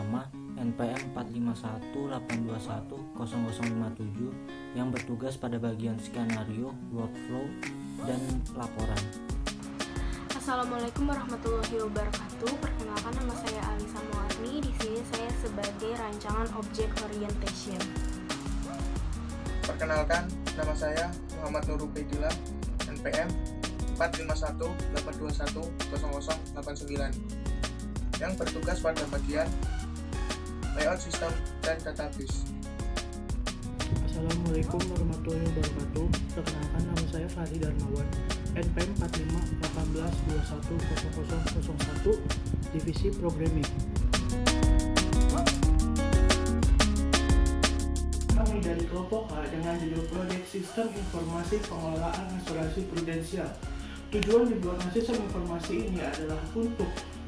bernama NPM 45182100057 yang bertugas pada bagian skenario, workflow, dan laporan. Assalamualaikum warahmatullahi wabarakatuh. Perkenalkan, nama saya Alisa Muarni. Di sini saya sebagai rancangan object orientation. Perkenalkan, nama saya Muhammad Nurul Baidillah, NPM 45182100089, yang bertugas pada bagian layout sistem dan database. Assalamualaikum warahmatullahi wabarakatuh. Perkenalkan, nama saya Fahri Darmawan, NPM 4518210001, Divisi Programming. Kami dari kelompok A dengan judul Proyek Sistem Informasi Pengelolaan Asuransi Prudensial. Tujuan dibuatnya sistem informasi ini adalah untuk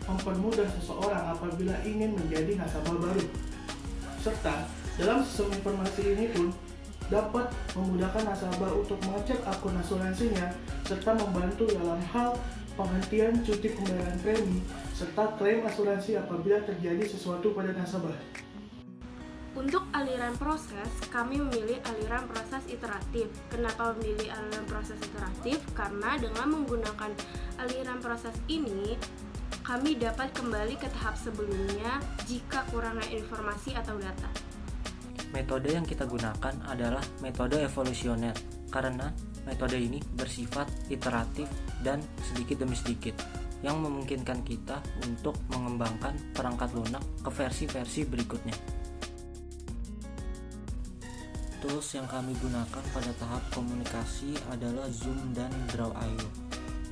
mempermudah seseorang apabila ingin menjadi nasabah baru. Serta dalam sistem informasi ini pun dapat memudahkan nasabah untuk mengecek akun asuransinya serta membantu dalam hal penghentian cuti pembayaran premi serta klaim asuransi apabila terjadi sesuatu pada nasabah. Untuk aliran proses, kami memilih aliran proses iteratif. Kenapa memilih aliran proses iteratif? Karena dengan menggunakan aliran proses ini, kami dapat kembali ke tahap sebelumnya jika kurangnya informasi atau data. Metode yang kita gunakan adalah metode evolusioner karena metode ini bersifat iteratif dan sedikit demi sedikit yang memungkinkan kita untuk mengembangkan perangkat lunak ke versi-versi berikutnya. Tools yang kami gunakan pada tahap komunikasi adalah Zoom dan Draw.io.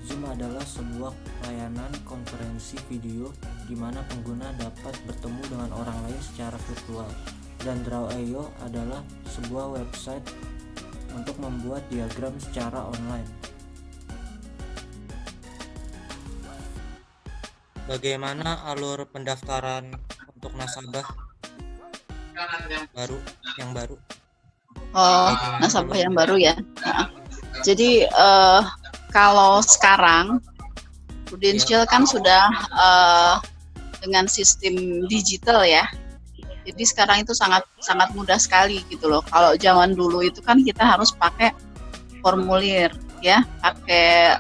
Zoom adalah sebuah layanan konferensi video di mana pengguna dapat bertemu dengan orang lain secara virtual. Dan Draw.io adalah sebuah website untuk membuat diagram secara online. Bagaimana alur pendaftaran untuk nasabah yang baru? Nasabah yang baru ya. Nah, jadi kalau sekarang Prudential kan sudah dengan sistem digital ya. Jadi sekarang itu sangat mudah sekali gitu loh. Kalau zaman dulu itu kan kita harus pakai formulir ya, pakai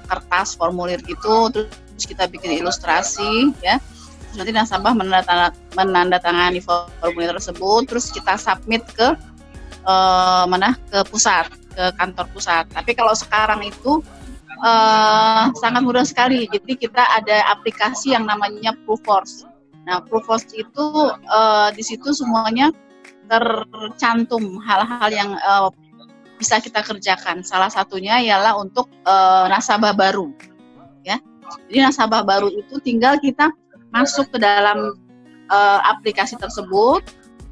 kertas formulir gitu, terus kita bikin ilustrasi ya. Terus nanti nasabah menandatangani formulir tersebut, terus kita submit ke ke pusat, ke kantor pusat. Tapi kalau sekarang itu sangat mudah sekali. Jadi kita ada aplikasi yang namanya Proofforce. Nah, Proofforce itu di situ semuanya tercantum hal-hal yang bisa kita kerjakan. Salah satunya ialah untuk nasabah baru. Ya, jadi nasabah baru itu tinggal kita masuk ke dalam aplikasi tersebut.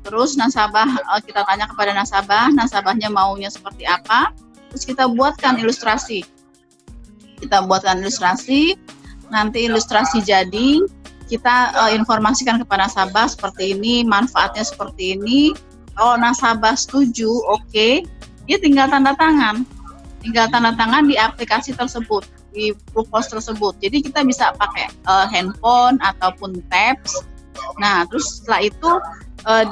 Terus kita tanya kepada nasabahnya maunya seperti apa, terus kita buatkan ilustrasi. Nanti ilustrasi jadi, kita informasikan kepada nasabah seperti ini, manfaatnya seperti ini. Kalau nasabah setuju, oke, dia tinggal tanda tangan di aplikasi tersebut, di Proofforce tersebut. Jadi kita bisa pakai handphone ataupun tabs. Nah, terus setelah itu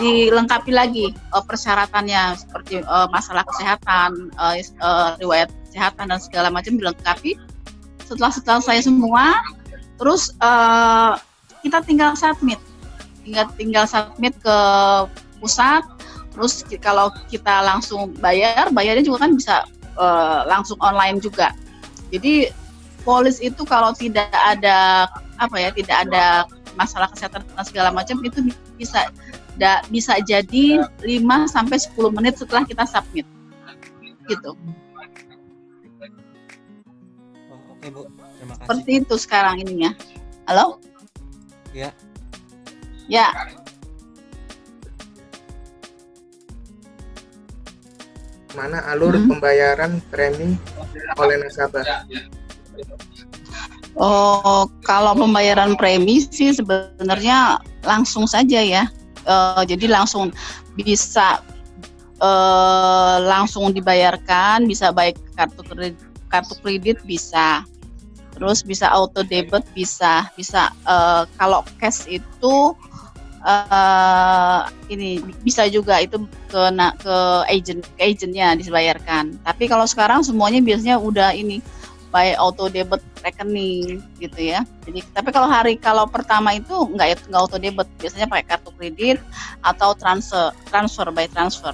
dilengkapi lagi persyaratannya seperti masalah kesehatan, riwayat kesehatan dan segala macam dilengkapi. Setelah selesai semua, terus kita tinggal submit ke pusat. Terus kalau kita langsung bayarnya juga kan bisa langsung online juga. Jadi polis itu kalau tidak ada masalah kesehatan dan segala macam itu bisa jadi 5-10 menit setelah kita submit gitu. Oke Bu, terima kasih. Seperti itu sekarang ininya. Halo? Ya. Mana alur pembayaran premi oleh nasabah? Kalau pembayaran premi sih sebenarnya langsung saja ya. Jadi langsung bisa langsung dibayarkan, bisa baik kartu kredit bisa, terus bisa auto debit bisa kalau cash itu ini bisa juga itu ke agentnya dibayarkan. Tapi kalau sekarang semuanya biasanya udah ini by auto debit rekening gitu ya. Jadi tapi kalau pertama itu nggak auto debit, biasanya pakai kartu kredit atau transfer by transfer.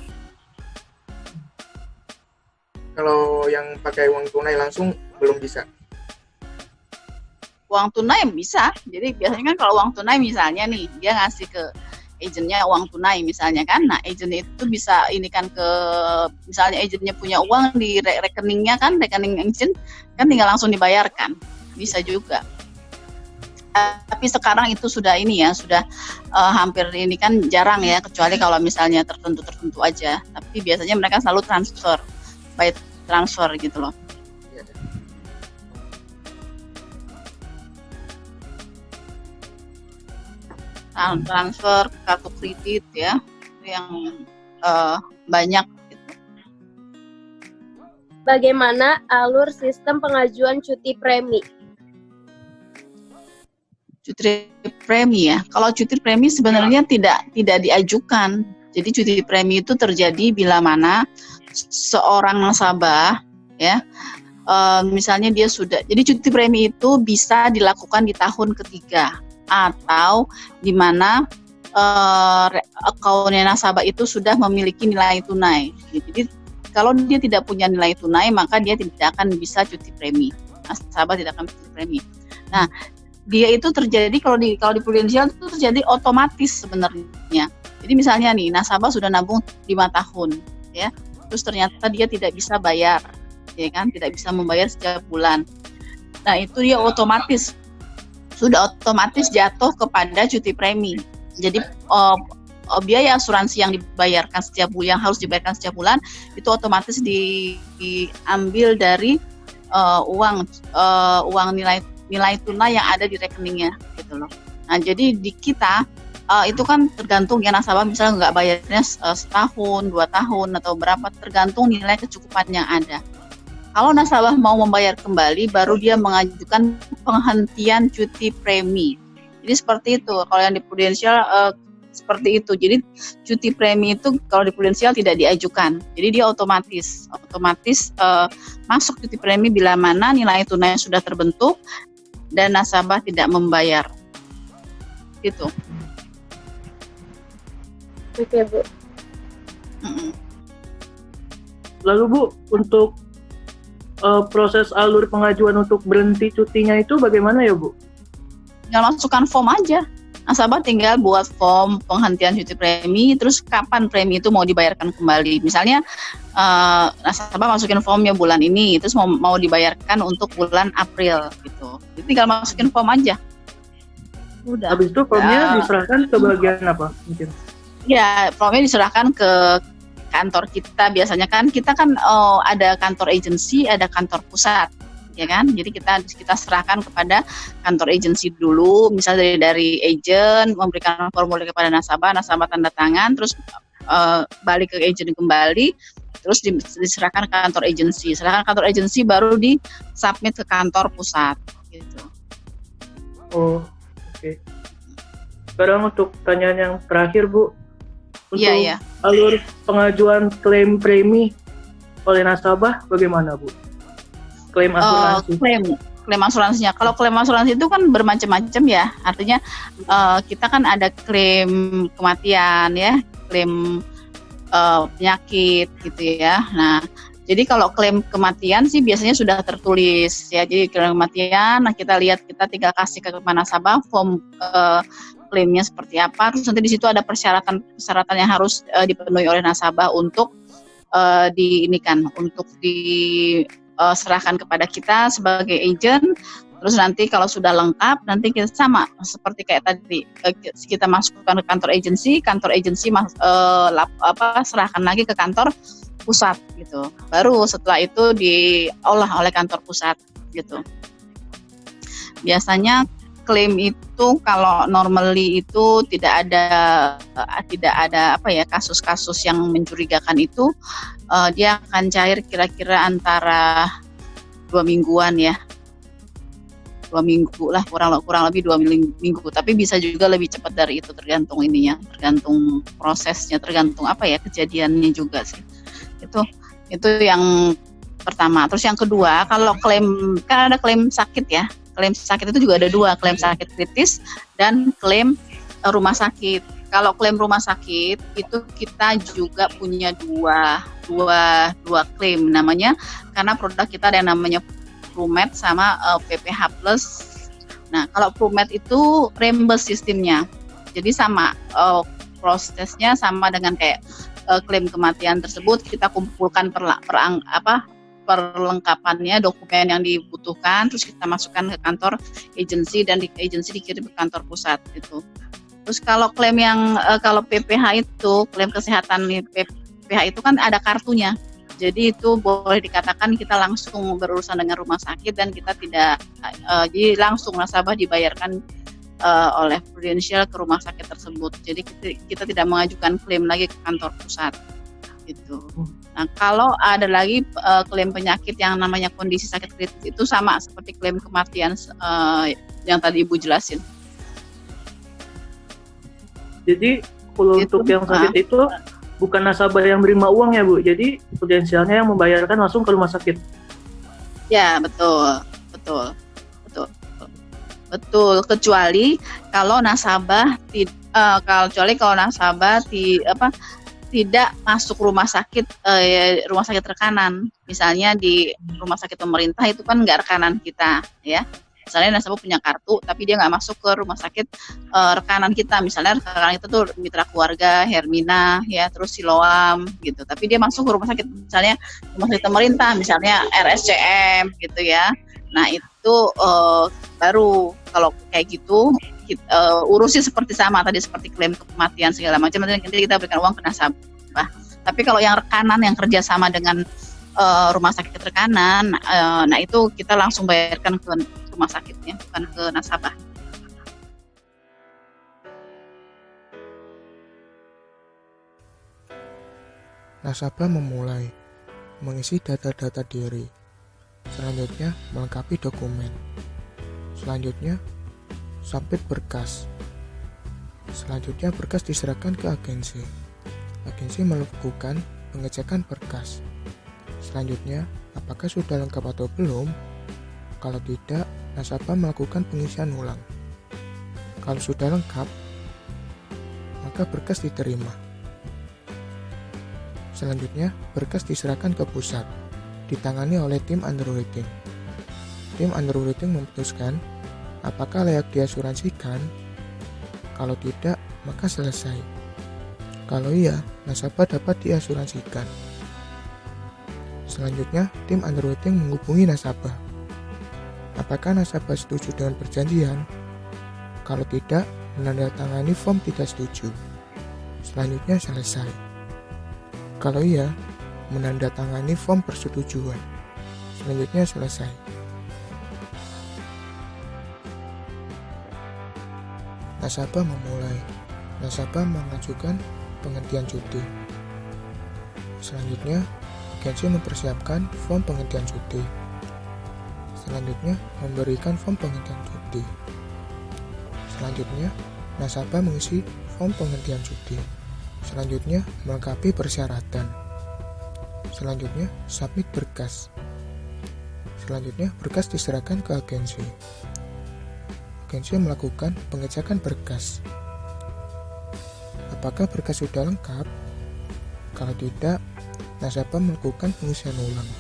Kalau yang pakai uang tunai langsung belum bisa. Uang tunai bisa. Jadi biasanya kan kalau uang tunai misalnya nih dia ngasih ke agentnya uang tunai misalnya kan. Nah, agentnya itu bisa ini kan ke misalnya agentnya punya uang di rekeningnya kan, rekening agent kan tinggal langsung dibayarkan. Bisa juga. Tapi sekarang itu sudah ini ya, sudah hampir ini kan jarang ya, kecuali kalau misalnya tertentu aja. Tapi biasanya mereka selalu transfer by transfer gitu loh. Transfer kartu kredit ya, yang banyak gitu. Bagaimana alur sistem pengajuan cuti premi? Cuti premi ya. Kalau cuti premi sebenarnya tidak diajukan. Jadi cuti premi itu terjadi bila mana seorang nasabah ya, misalnya dia sudah. Jadi cuti premi itu bisa dilakukan di tahun ketiga atau di mana akunnya nasabah itu sudah memiliki nilai tunai. Jadi kalau dia tidak punya nilai tunai maka dia tidak akan bisa cuti premi. Nasabah tidak akan cuti premi. Nah, dia itu terjadi kalau di Prudential itu terjadi otomatis sebenarnya. Jadi misalnya nih nasabah sudah nabung 5 tahun ya. Terus ternyata dia tidak bisa bayar, ya kan? Tidak bisa membayar setiap bulan. Nah, itu dia sudah otomatis jatuh kepada cuti premi. Jadi biaya asuransi yang dibayarkan setiap bulan, yang harus dibayarkan setiap bulan itu otomatis diambil dari uang nilai tunai yang ada di rekeningnya gitu loh. Nah, jadi di kita itu kan tergantung ya nasabah misalnya nggak bayarnya setahun, 2 tahun atau berapa, tergantung nilai kecukupan yang ada. Kalau nasabah mau membayar kembali, baru dia mengajukan penghentian cuti premi. Jadi seperti itu. Kalau yang di Prudential seperti itu. Jadi cuti premi itu kalau di Prudential tidak diajukan. Jadi dia otomatis masuk cuti premi bila mana nilai tunai sudah terbentuk dan nasabah tidak membayar. Gitu. Oke, Bu. Lalu Bu, untuk proses alur pengajuan untuk berhenti cutinya itu bagaimana ya Bu? Tinggal masukkan form aja. Nasabah tinggal buat form penghentian cuti premi, terus kapan premi itu mau dibayarkan kembali. Misalnya nasabah masukin formnya bulan ini, terus mau dibayarkan untuk bulan April gitu. Jadi tinggal masukin form aja. Udah. Habis itu formnya diserahkan ke bagian apa mungkin? Ya, formnya diserahkan ke kantor kita. Biasanya kan kita kan ada kantor agensi, ada kantor pusat, ya kan? Jadi kita serahkan kepada kantor agensi dulu, misalnya dari agent memberikan formulir kepada nasabah tanda tangan, terus balik ke agent kembali, terus diserahkan ke kantor agensi. Serahkan kantor agensi baru di-submit ke kantor pusat gitu. Oh, oke. Sekarang untuk pertanyaan yang terakhir Bu. Untuk alur pengajuan klaim premi oleh nasabah bagaimana Bu? Klaim asuransi. Klaim asuransinya. Kalau klaim asuransi itu kan bermacam-macam ya. Artinya kita kan ada klaim kematian ya, klaim penyakit gitu ya. Nah, jadi kalau klaim kematian sih biasanya sudah tertulis ya. Jadi klaim kematian, nah kita tinggal kasih ke nasabah form klaimnya seperti apa. Terus nanti di situ ada persyaratan yang harus dipenuhi oleh nasabah untuk diserahkan kepada kita sebagai agent. Terus nanti kalau sudah lengkap, nanti kita sama seperti kayak tadi kita masukkan ke kantor agensi serahkan lagi ke kantor pusat gitu. Baru setelah itu diolah oleh kantor pusat gitu. Biasanya klaim itu kalau normally itu tidak ada kasus-kasus yang mencurigakan itu dia akan cair kira-kira antara 2 mingguan ya. minggu lah, kurang lebih 2 minggu. Tapi bisa juga lebih cepat dari itu, tergantung ininya, tergantung prosesnya, tergantung kejadiannya juga sih. Itu yang pertama. Terus yang kedua, kalau klaim, kan ada klaim sakit ya. Klaim sakit itu juga ada 2, klaim sakit kritis dan klaim rumah sakit. Kalau klaim rumah sakit itu kita juga punya dua klaim namanya, karena produk kita ada yang namanya Prumed sama PPH Plus. Nah, kalau Prumed itu reimburse sistemnya, jadi sama prosesnya sama dengan kayak klaim kematian tersebut. Kita kumpulkan perlengkapannya, dokumen yang dibutuhkan, terus kita masukkan ke kantor agensi dan di agensi dikirim ke kantor pusat gitu. Terus kalau klaim yang kalau PPH itu, klaim kesehatan PPH itu kan ada kartunya. Jadi itu boleh dikatakan kita langsung berurusan dengan rumah sakit dan kita tidak jadi langsung nasabah dibayarkan oleh Prudential ke rumah sakit tersebut. Jadi kita tidak mengajukan klaim lagi ke kantor pusat gitu. Nah, kalau ada lagi klaim penyakit yang namanya kondisi sakit kritis, itu sama seperti klaim kematian yang tadi Ibu jelasin. Jadi kalau untuk yang sakit itu bukan nasabah yang menerima uang ya Bu, jadi Prudentialnya yang membayarkan langsung ke rumah sakit. Ya, betul. Kecuali kalau nasabah tidak masuk rumah sakit rekanan. Misalnya di rumah sakit pemerintah itu kan nggak rekanan kita, ya. Misalnya nasabah punya kartu, tapi dia nggak masuk ke rumah sakit rekanan kita. Misalnya rekanan itu tuh Mitra Keluarga, Hermina, ya, terus Siloam, gitu. Tapi dia masuk ke rumah sakit, misalnya rumah sakit pemerintah, misalnya RSCM, gitu ya. Nah itu baru kalau kayak gitu urusi seperti sama tadi, seperti klaim kematian segala macam. Nanti kita berikan uang ke nasabah. Tapi kalau yang rekanan yang kerjasama dengan rumah sakit rekanan, nah itu kita langsung bayarkan ke rumah sakitnya, bukan ke nasabah. Nasabah memulai mengisi data-data diri. Selanjutnya, melengkapi dokumen. Selanjutnya, submit berkas. Selanjutnya, berkas diserahkan ke agensi. Agensi melakukan pengecekan berkas. Selanjutnya, apakah sudah lengkap atau belum? Kalau tidak, nasabah melakukan pengisian ulang. Kalau sudah lengkap, maka berkas diterima. Selanjutnya, berkas diserahkan ke pusat, ditangani oleh tim underwriting. Tim underwriting memutuskan apakah layak diasuransikan. Kalau tidak, maka selesai. Kalau iya, nasabah dapat diasuransikan. Selanjutnya, tim underwriting menghubungi nasabah. Apakah nasabah setuju dengan perjanjian? Kalau tidak, menandatangani form tidak setuju. Selanjutnya selesai. Kalau iya, menandatangani form persetujuan. Selanjutnya selesai. Nasabah memulai. Nasabah mengajukan penghentian cuti. Selanjutnya, agensi mempersiapkan form penghentian cuti. Selanjutnya, memberikan form penghentian cuti. Selanjutnya, nasabah mengisi form penghentian cuti. Selanjutnya, melengkapi persyaratan. Selanjutnya, submit berkas. Selanjutnya, berkas diserahkan ke agensi. Agensi melakukan pengecekan berkas. Apakah berkas sudah lengkap? Kalau tidak, nasabah melakukan pengisian ulang.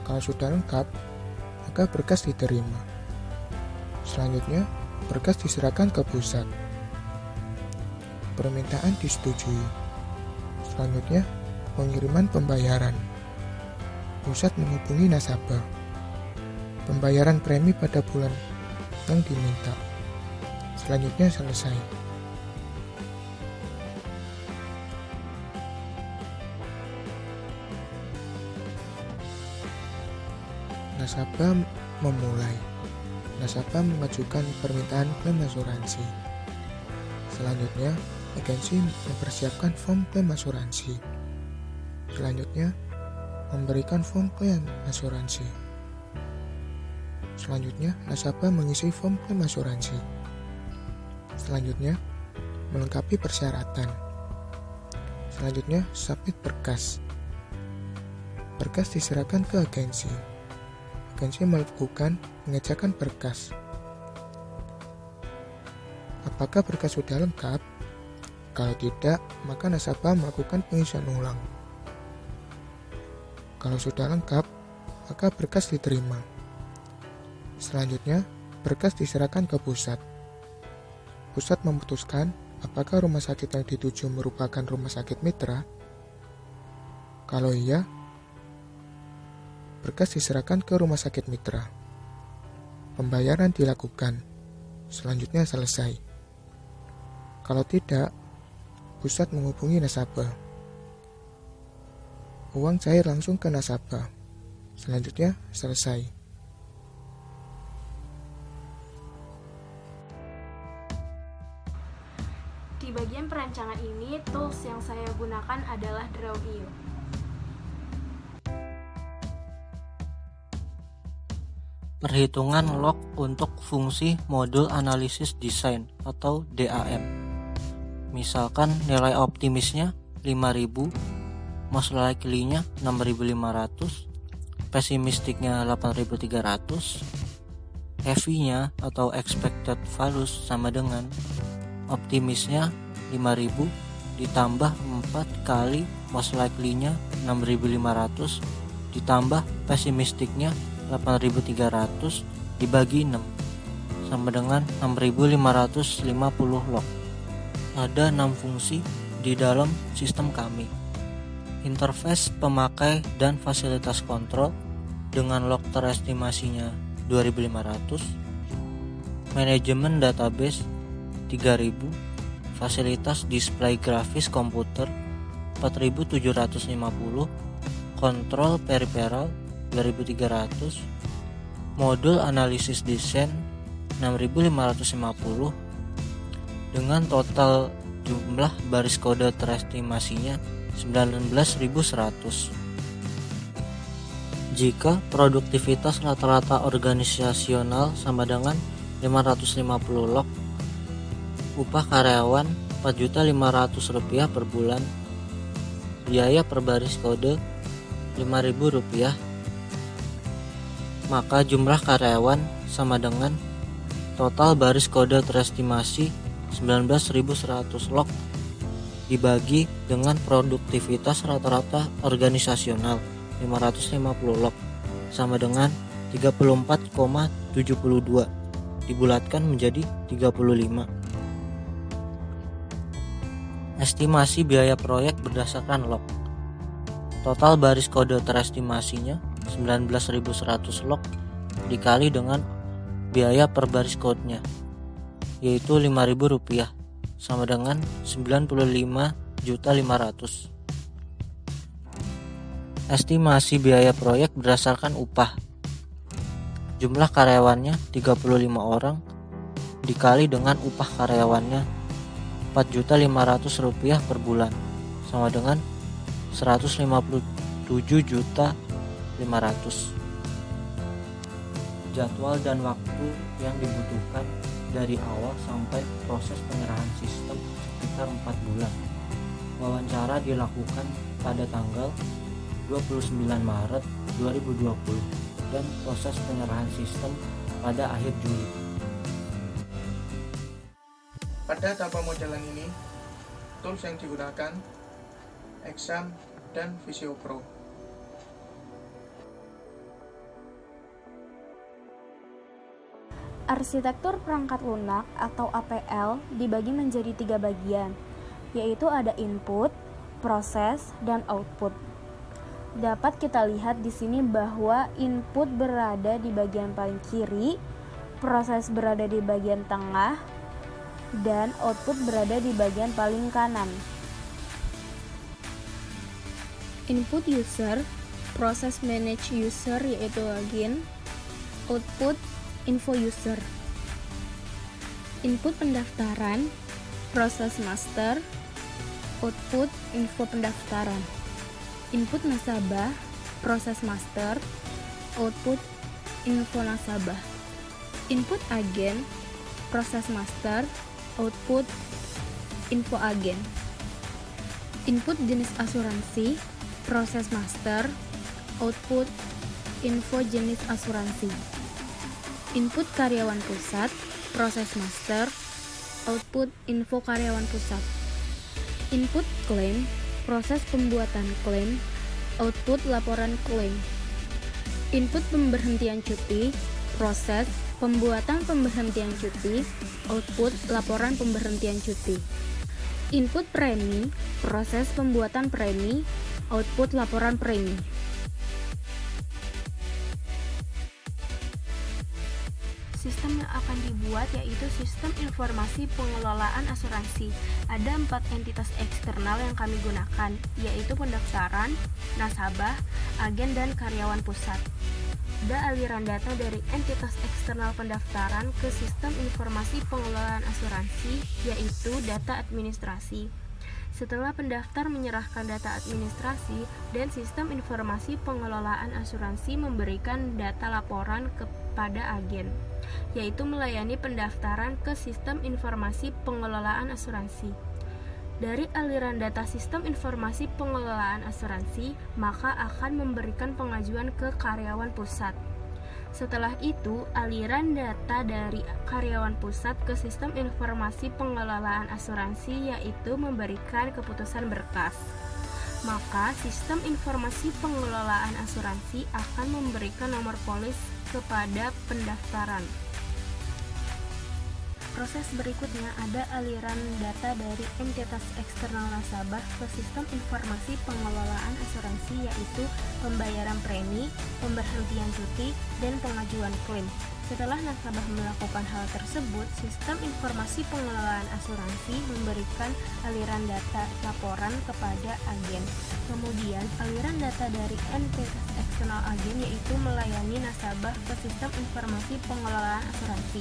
Kalau sudah lengkap, maka berkas diterima. Selanjutnya, berkas diserahkan ke pusat. Permintaan disetujui. Selanjutnya, pengiriman pembayaran. Pusat menghubungi nasabah. Pembayaran premi pada bulan yang diminta. Selanjutnya selesai. Nasabah memulai. Nasabah mengajukan permintaan klaim asuransi. Selanjutnya, agensi mempersiapkan form klaim asuransi. Selanjutnya, memberikan form klaim asuransi. Selanjutnya, nasabah mengisi form klaim asuransi. Selanjutnya, melengkapi persyaratan. Selanjutnya, submit berkas. Berkas diserahkan ke agensi. Agensi melakukan pengecekan berkas. Apakah berkas sudah lengkap? Kalau tidak, maka nasabah melakukan pengisian ulang. Kalau sudah lengkap, maka berkas diterima. Selanjutnya, berkas diserahkan ke pusat. Pusat memutuskan apakah rumah sakit yang dituju merupakan rumah sakit mitra. Kalau iya, berkas diserahkan ke rumah sakit mitra. Pembayaran dilakukan. Selanjutnya selesai. Kalau tidak, pusat menghubungi nasabah. Uang cair langsung ke nasabah. Selanjutnya selesai. Di bagian perancangan ini, tools yang saya gunakan adalah Draw.io. Perhitungan log untuk fungsi modul analisis desain atau DAM. Misalkan nilai optimisnya 5000, most likely-nya 6500, pesimistiknya 8300, EV-nya atau expected values sama dengan optimisnya 5000 ditambah 4 kali most likely-nya 6500 ditambah pesimistiknya 8300 dibagi 6 sama dengan 6550 log. Ada 6 fungsi di dalam sistem kami. Interface pemakai dan fasilitas kontrol dengan log terestimasinya 2500, manajemen database 3000, fasilitas display grafis komputer 4750, kontrol peripheral 2300, modul analisis desain 6550 dengan total jumlah baris kode terestimasinya 19.100. Jika produktivitas rata-rata organisasional sama dengan 550 log, upah karyawan Rp4.500 per bulan, biaya per baris kode Rp5.000, maka jumlah karyawan sama dengan total baris kode terestimasi 19.100 log dibagi dengan produktivitas rata-rata organisasional 550 log sama dengan 34,72 dibulatkan menjadi 35. Estimasi biaya proyek berdasarkan log. Total baris kode terestimasinya 19.100 log dikali dengan biaya per baris kodenya, yaitu Rp5.000 sama dengan 95.500.000. Estimasi biaya proyek berdasarkan upah. Jumlah karyawannya 35 orang dikali dengan upah karyawannya Rp4.500.000 per bulan sama dengan 157.500.000. Jadwal dan waktu yang dibutuhkan dari awal sampai proses penyerahan sistem sekitar 4 bulan. Wawancara dilakukan pada tanggal 29 Maret 2020 dan proses penyerahan sistem pada akhir Juli. Pada tahap pemodelan ini, tools yang digunakan Exam dan Visio Pro. Arsitektur perangkat lunak atau APL dibagi menjadi 3 bagian, yaitu ada input, proses, dan output. Dapat kita lihat di sini bahwa input berada di bagian paling kiri, proses berada di bagian tengah, dan output berada di bagian paling kanan. Input user, proses manage user yaitu login, output info user. Input pendaftaran, proses master, output info pendaftaran. Input nasabah, proses master, output info nasabah. Input agen, proses master, output, info agen. Input jenis asuransi, proses master, output, info jenis asuransi. Input karyawan pusat, proses master, output, info karyawan pusat. Input klaim, proses pembuatan klaim, output laporan klaim. Input pemberhentian cuti, proses pembuatan pemberhentian cuti, output laporan pemberhentian cuti. Input premi, proses pembuatan premi, output laporan premi. Sistem yang akan dibuat yaitu sistem informasi pengelolaan asuransi. Ada 4 entitas eksternal yang kami gunakan, yaitu pendaftaran, nasabah, agen, dan karyawan pusat. Ada aliran data dari entitas eksternal pendaftaran ke sistem informasi pengelolaan asuransi, yaitu data administrasi. Setelah pendaftar menyerahkan data administrasi dan sistem informasi pengelolaan asuransi memberikan data laporan kepada agen, yaitu melayani pendaftaran ke sistem informasi pengelolaan asuransi. Dari aliran data sistem informasi pengelolaan asuransi, maka akan memberikan pengajuan ke karyawan pusat. Setelah itu, aliran data dari karyawan pusat ke sistem informasi pengelolaan asuransi yaitu memberikan keputusan berkas. Maka, sistem informasi pengelolaan asuransi akan memberikan nomor polis kepada pendaftaran. Proses berikutnya ada aliran data dari entitas eksternal nasabah ke sistem informasi pengelolaan asuransi yaitu pembayaran premi, pemberhentian cuti, dan pengajuan klaim. Setelah nasabah melakukan hal tersebut, sistem informasi pengelolaan asuransi memberikan aliran data laporan kepada agen. Kemudian, aliran data dari entitas eksternal agen yaitu melayani nasabah ke sistem informasi pengelolaan asuransi.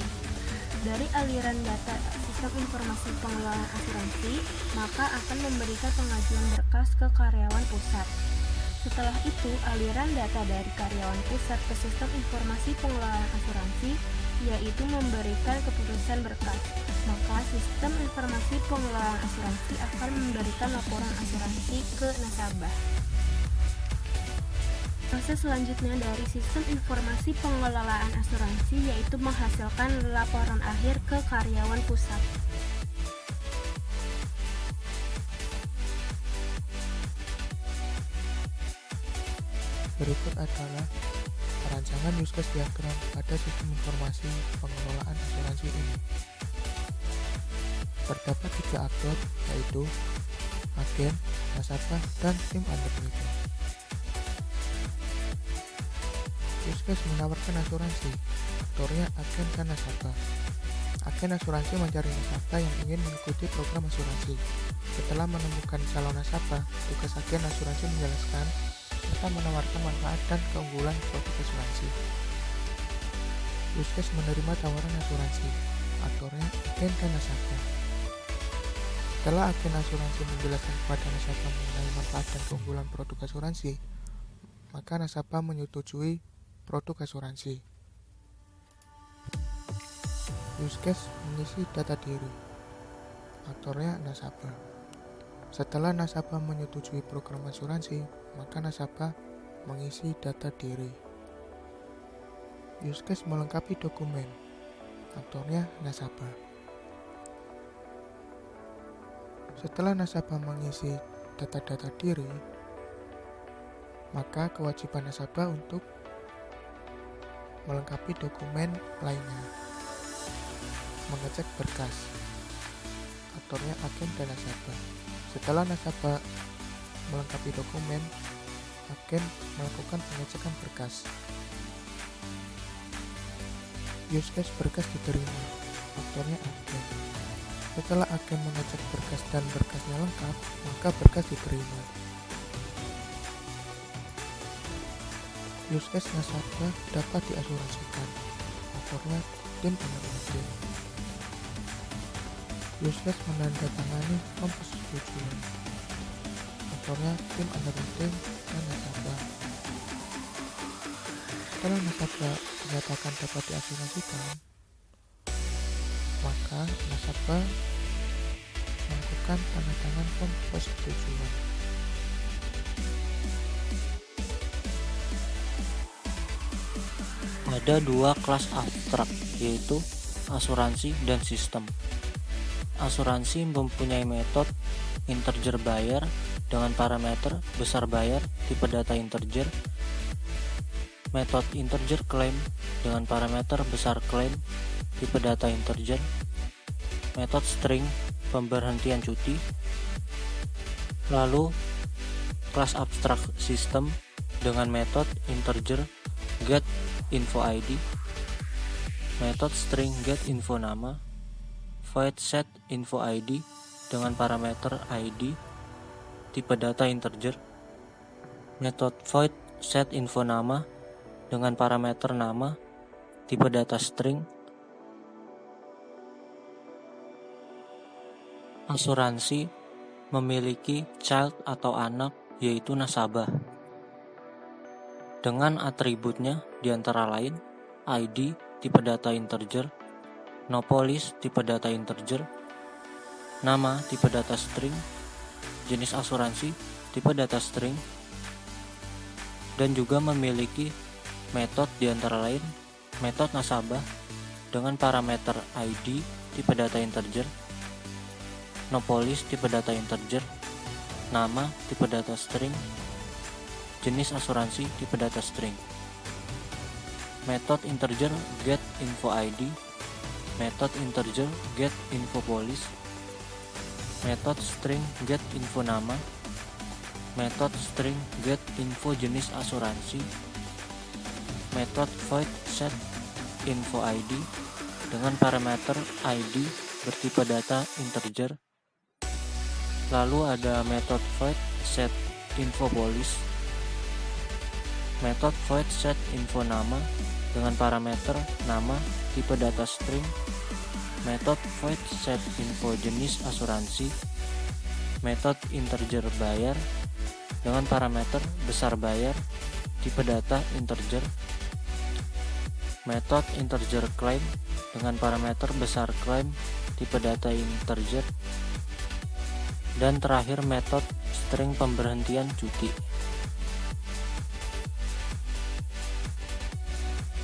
Dari aliran data sistem informasi pengelolaan asuransi, maka akan memberikan pengajuan berkas ke karyawan pusat. Setelah itu, aliran data dari karyawan pusat ke sistem informasi pengelolaan asuransi, yaitu memberikan keputusan berkas. Maka sistem informasi pengelolaan asuransi akan memberikan laporan asuransi ke nasabah. Proses selanjutnya dari sistem informasi pengelolaan asuransi yaitu menghasilkan laporan akhir ke karyawan pusat. Berikut adalah perancangan use case diagram pada sistem informasi pengelolaan asuransi ini. Terdapat 3 aktor, yaitu agen, nasabah, dan tim underwriting. Use case menawarkan asuransi, aktornya agen dan nasabah. Agen asuransi mencari nasabah yang ingin mengikuti program asuransi. Setelah menemukan calon nasabah, tugas agen asuransi menjelaskan serta menawarkan manfaat dan keunggulan produk asuransi. Use case menerima tawaran asuransi, aktornya agen dan nasabah. Setelah agen asuransi menjelaskan kepada nasabah mengenai manfaat dan keunggulan produk asuransi, maka nasabah menyetujui produk asuransi. Use case mengisi data diri, aktornya nasabah. Setelah nasabah menyetujui program asuransi, maka nasabah mengisi data diri. Use case melengkapi dokumen, aktornya nasabah. Setelah nasabah mengisi data-data diri, maka kewajiban nasabah untuk melengkapi dokumen lainnya. Mengecek berkas, aktornya agen dan nasabah. Setelah nasabah melengkapi dokumen, agen melakukan pengecekan berkas. Use case berkas diterima, aktornya agen. Setelah agen mengecek berkas dan berkasnya lengkap, maka berkas diterima. Use case nasabah dapat diasuransikan, aktornya tim underwriting. Use case menandatangani form persetujuan, aktornya tim underwriting dan nasabah. Setelah nasabah dinyatakan dapat diasuransikan, maka nasabah melakukan tanda tangan form persetujuan. Ada dua kelas abstrak, yaitu asuransi dan sistem. Asuransi mempunyai metode integer bayar dengan parameter besar bayar tipe data integer, metode integer claim dengan parameter besar claim tipe data integer, metode string pemberhentian cuti. Lalu kelas abstrak sistem dengan metode integer get info ID, metode string get info nama, void set info ID dengan parameter ID tipe data integer, metode void set info nama dengan parameter nama tipe data string. Asuransi memiliki child atau anak, yaitu nasabah, dengan atributnya diantara lain ID tipe data integer, no police tipe data integer, nama tipe data string, jenis asuransi tipe data string, dan juga memiliki metode diantara lain metode nasabah dengan parameter ID tipe data integer, no police tipe data integer, nama tipe data string, jenis asuransi tipe data string. Metode integer get info ID, metode integer get info police, metode string get info nama, metode string get info jenis asuransi, metode void set info ID dengan parameter ID bertipe data integer. Lalu ada metode void set info police, metode void set info nama dengan parameter nama tipe data string, metode void set info jenis asuransi, metode integer bayar dengan parameter besar bayar tipe data integer, metode integer claim dengan parameter besar claim tipe data integer, dan terakhir metode string pemberhentian cuti.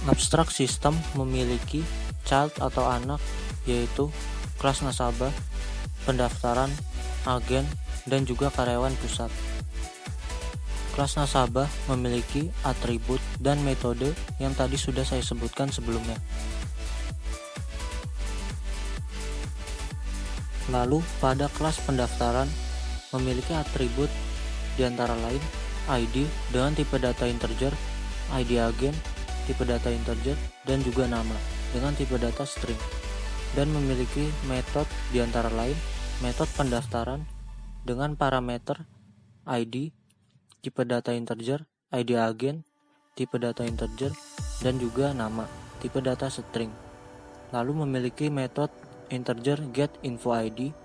Abstrak sistem memiliki child atau anak, yaitu kelas nasabah, pendaftaran, agen, dan juga karyawan pusat. Kelas nasabah memiliki atribut dan metode yang tadi sudah saya sebutkan sebelumnya. Lalu pada kelas pendaftaran memiliki atribut diantara lain ID dengan tipe data integer, ID agen tipe data integer, dan juga nama dengan tipe data string, dan memiliki metode diantara lain metode pendaftaran dengan parameter ID tipe data integer, ID agen tipe data integer, dan juga nama tipe data string. Lalu memiliki metode integer get info ID,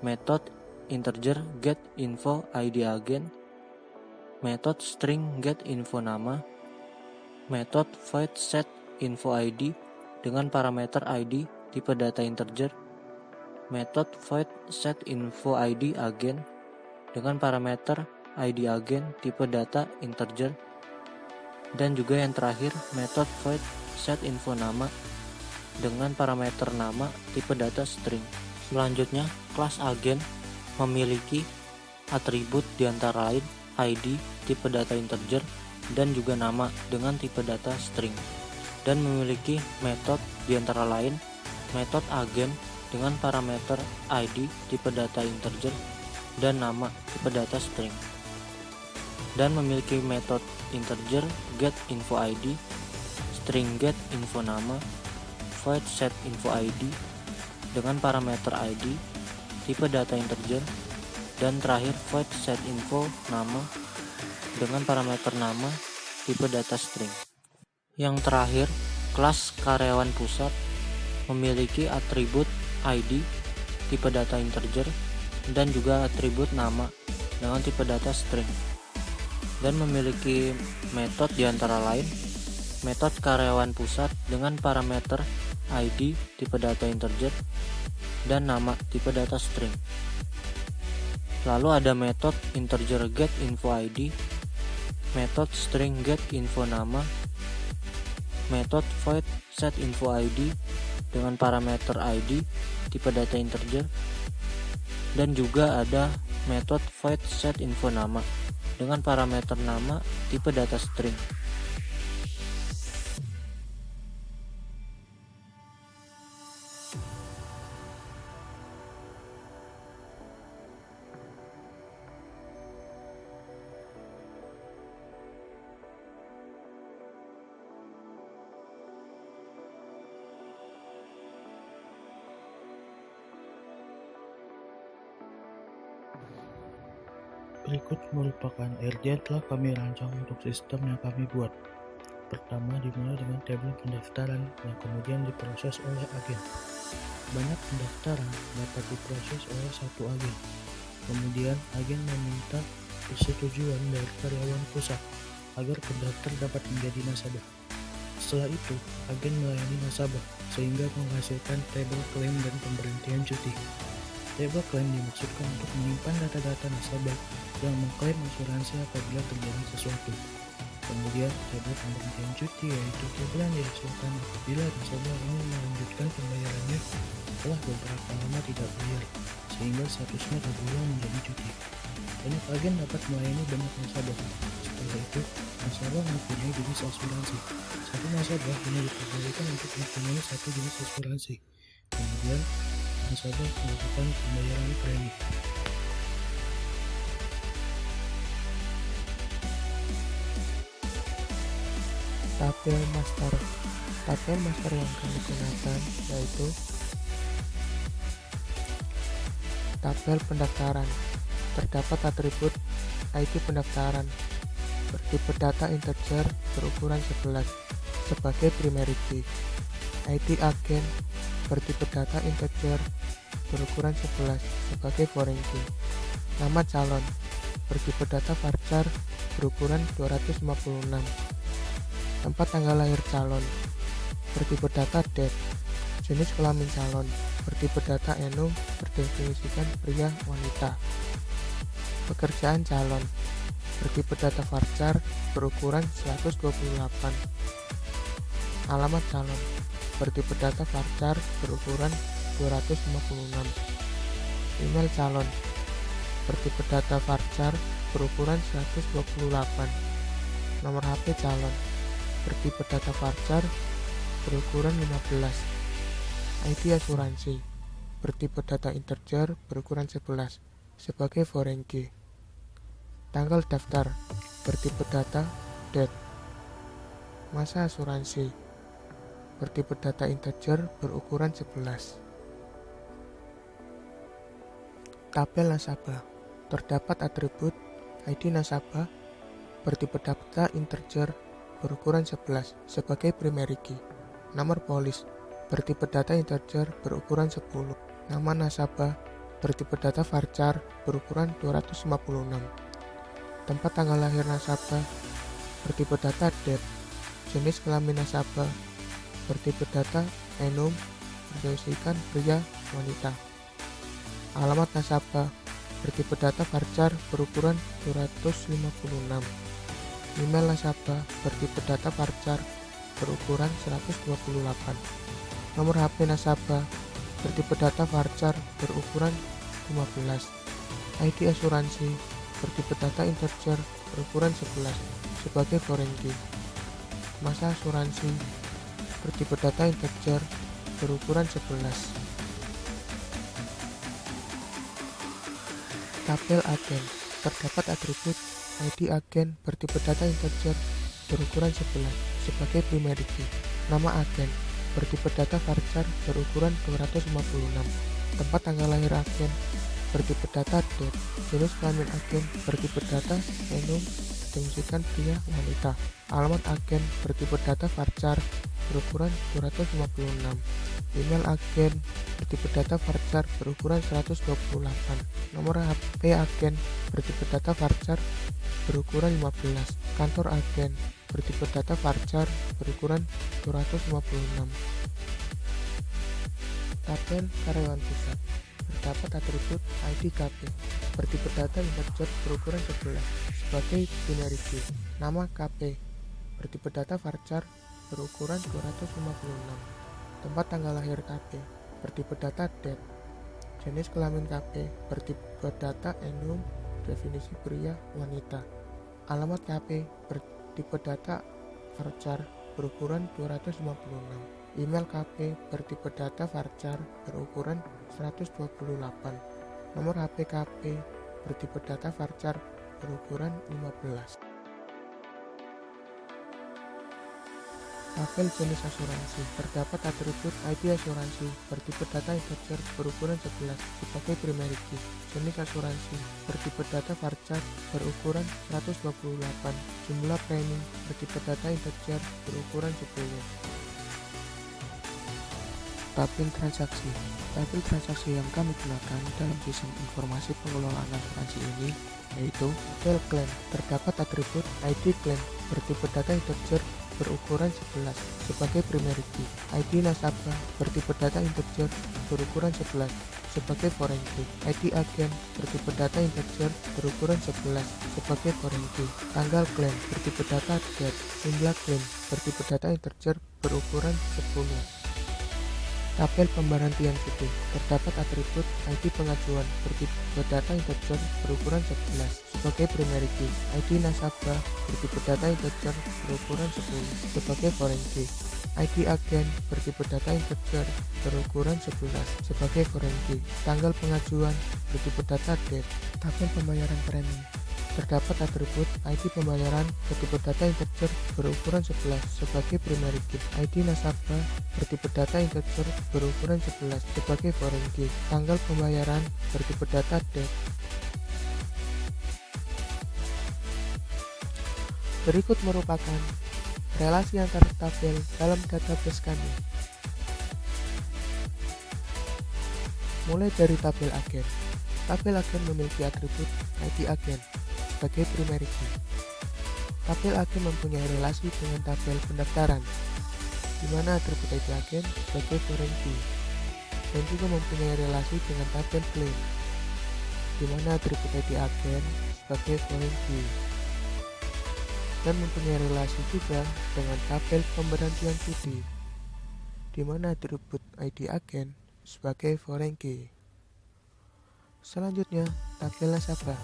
metode integer get info ID agen, metode string get info nama, metode void set info ID dengan parameter ID tipe data integer, metode void set info ID agen dengan parameter ID agen tipe data integer, dan juga yang terakhir metode void set info nama dengan parameter nama tipe data string. Selanjutnya, kelas agen memiliki atribut diantara lain ID tipe data integer dan juga nama dengan tipe data string, dan memiliki metode diantara lain metode agen dengan parameter ID tipe data integer dan nama tipe data string, dan memiliki metode integer get info ID, string get info nama, void set info ID dengan parameter ID tipe data integer, dan terakhir void set info nama dengan parameter nama tipe data string. Yang terakhir, kelas karyawan pusat memiliki atribut ID tipe data integer dan juga atribut nama dengan tipe data string, dan memiliki metode diantara lain metode karyawan pusat dengan parameter ID tipe data integer, dan nama tipe data string. Lalu ada metode integer get info ID, metode string get info nama, metode void set info ID dengan parameter ID tipe data integer, dan juga ada metode void set info nama dengan parameter nama tipe data string. Berikut merupakan RJ yang telah kami rancang untuk sistem yang kami buat. Pertama dimulai dengan tabel pendaftaran yang kemudian diproses oleh agen. Banyak pendaftaran dapat diproses oleh satu agen. Kemudian agen meminta persetujuan dari karyawan pusat agar pendaftar dapat menjadi nasabah. Setelah itu, agen melayani nasabah sehingga menghasilkan tabel klaim dan pemberhentian cuti. Tabel klaim dimaksudkan untuk menyimpan data-data nasabah yang mengklaim asuransi apabila terjadi sesuatu. Kemudian, tabel pemberhentian cuti yaitu tabel yang dihasilkan apabila nasabah ingin melanjutkan pembayarannya setelah beberapa lama tidak bayar, sehingga statusnya tergolong menjadi cuti. Banyak agen dapat melayani banyak nasabah. Setelah itu, nasabah mempunyai jenis asuransi. Satu nasabah hanya diperbolehkan untuk mempunyai satu jenis asuransi. Kemudian, nasabah melakukan pembayaran premi. Tabel master. Tabel master yang kami gunakan yaitu tabel pendaftaran. Terdapat atribut ID pendaftaran bertipe data integer berukuran 11 sebagai primary key. ID agen bertipe data integer berukuran 11 sebagai foreign key. Nama calon bertipe data varchar berukuran 256. Tempat tanggal lahir calon bertipe data date. Jenis kelamin calon bertipe data enum berdefinisikan pria wanita. Pekerjaan calon bertipe data varchar berukuran 128. Alamat calon bertipe data varchar berukuran 256. Email calon bertipe data varchar berukuran 128. Nomor HP calon bertipe data varchar berukuran 15. ID asuransi bertipe data integer berukuran 11 sebagai foreign key. Tanggal daftar bertipe data date. Masa asuransi bertipe data integer berukuran 11. Tabel nasabah. Terdapat atribut ID nasabah bertipe data integer berukuran 11 sebagai primary key. Nomor polis bertipe data integer berukuran 10. Nama nasabah bertipe data varchar berukuran 256. Tempat tanggal lahir nasabah bertipe data date. Jenis kelamin nasabah bertipe data enum berdefinisikan pria wanita. Alamat nasabah bertipe data varchar berukuran 256. Email nasabah bertipe data varchar berukuran 128. Nomor HP nasabah bertipe data varchar berukuran 15. ID asuransi bertipe data integer berukuran 11 sebagai foreign key. Masa asuransi bertipe data integer berukuran 11. Tabel agen. Terdapat atribut ID agen bertipe data integer berukuran 11 sebagai primary key. Nama agen bertipe data varchar berukuran 256. Tempat tanggal lahir agen bertipe data date. Jenis kelamin agen bertipe data enum didefinisikan pria wanita. Alamat agen bertipe data varchar berukuran 256. Email agen bertipe data varchar berukuran 128. Nomor HP agen bertipe data varchar berukuran 15. Kantor agen bertipe data varchar berukuran 256. Tabel karyawan pusat terdapat atribut ID KP bertipe data integer berukuran 11 sebagai binary key. Nama KP bertipe data varchar berukuran 256. Tempat tanggal lahir KP bertipe data date. Jenis kelamin KP bertipe data enum, definisi pria wanita. Alamat KP bertipe data varchar berukuran 256. Email KP bertipe data varchar berukuran 128. Nomor HP KP bertipe data varchar berukuran 15. Tabel jenis asuransi terdapat atribut ID asuransi bertipe data integer berukuran 11 sebagai primary key. Jenis asuransi bertipe data varchar berukuran 128. Jumlah premi bertipe data integer berukuran 10. Tabel transaksi. Tabel transaksi yang kami gunakan dalam sistem informasi pengelolaan asuransi ini yaitu tabel klaim. Terdapat atribut ID klaim bertipe data integer berukuran 11 sebagai primary key. ID nasabah bertipe data integer berukuran 11 sebagai foreign key. ID agen bertipe data integer berukuran 11 sebagai foreign key. Tanggal klaim bertipe data date. Jumlah klaim bertipe data integer berukuran 10. Tabel pemberhentian cuti. Terdapat atribut ID pengajuan bertipe data integer berukuran 11 sebagai primary key. ID nasabah bertipe data integer berukuran 10 sebagai foreign key. ID agen bertipe data integer berukuran 11 sebagai foreign key. Tanggal pengajuan bertipe data date. Tabel pembayaran premi. Terdapat atribut ID pembayaran bertipe data integer berukuran 11 sebagai primary key. ID nasabah bertipe data integer berukuran 11 sebagai foreign key. Tanggal pembayaran bertipe data date. Berikut merupakan relasi antar tabel dalam database kami. Mulai dari tabel agen. Tabel agen memiliki atribut ID agen sebagai primary key. Tabel agen mempunyai relasi dengan tabel pendaftaran, di mana atribut ID agen sebagai foreign key, dan juga mempunyai relasi dengan tabel claim, di mana atribut ID agen sebagai foreign key, dan mempunyai relasi juga dengan tabel pemberhentian cuti, di mana atribut ID agen sebagai foreign key. Selanjutnya, tabel nasabah.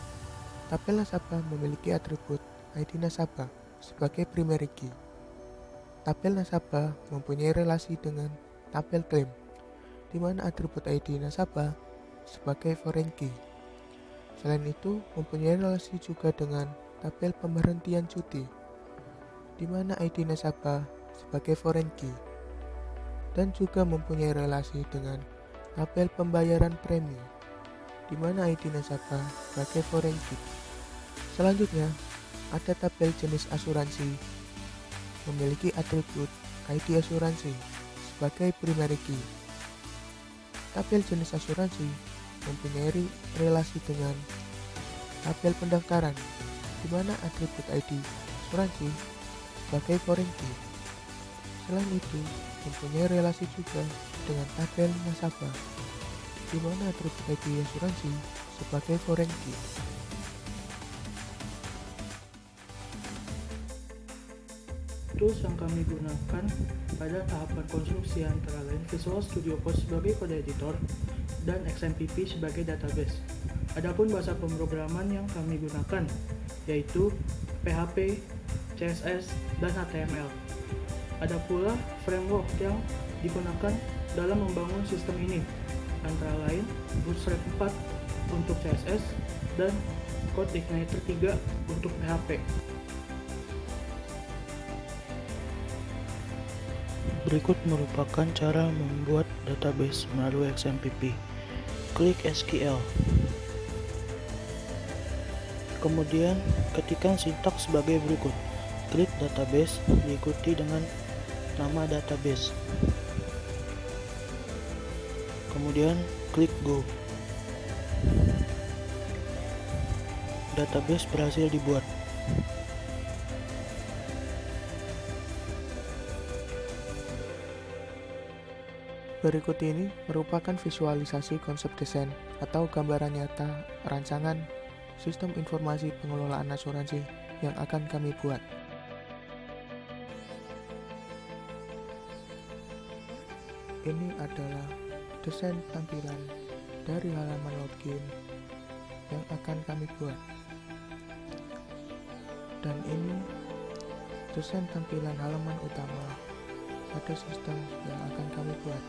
Tabel nasabah memiliki atribut ID nasabah sebagai primary key. Tabel nasabah mempunyai relasi dengan tabel klaim, di mana atribut ID nasabah sebagai foreign key. Selain itu, mempunyai relasi juga dengan tabel pemberhentian cuti, di mana ID nasabah sebagai foreign key, dan juga mempunyai relasi dengan tabel pembayaran premi, di mana ID nasabah sebagai foreign key. Selanjutnya, ada tabel jenis asuransi memiliki atribut ID asuransi sebagai primary key. Tabel jenis asuransi mempunyai relasi dengan tabel pendaftaran, di mana atribut ID asuransi sebagai foreign key. Selain itu, mempunyai relasi juga dengan tabel nasabah, di mana atribut ID asuransi sebagai foreign key. Tools yang kami gunakan pada tahapan konstruksi antara lain Visual Studio Code sebagai kode editor dan XMPP sebagai database. Adapun bahasa pemrograman yang kami gunakan yaitu PHP, CSS, dan HTML. Ada pula framework yang digunakan dalam membangun sistem ini, antara lain Bootstrap 4 untuk CSS dan CodeIgniter 3 untuk PHP. Berikut merupakan cara membuat database melalui XMPP. Klik SQL. Kemudian ketikkan sintaks sebagai berikut. Klik database diikuti dengan nama database. Kemudian klik Go. Database berhasil dibuat. Berikut ini merupakan visualisasi konsep desain atau gambaran nyata rancangan sistem informasi pengelolaan asuransi yang akan kami buat. Ini adalah desain tampilan dari halaman login yang akan kami buat. Dan ini desain tampilan halaman utama pada sistem yang akan kami buat.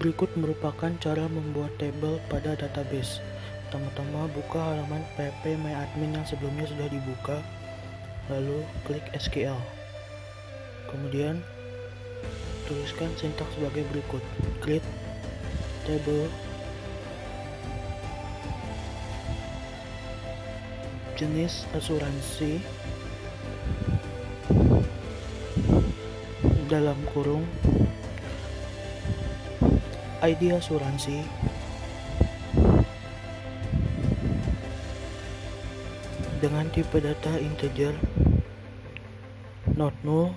Berikut merupakan cara membuat tabel pada database. Pertama-tama buka halaman pp.myadmin yang sebelumnya sudah dibuka, lalu klik SQL. Kemudian tuliskan sintaks sebagai berikut: create table, jenis asuransi, dalam kurung ID asuransi, dengan tipe data integer, not null,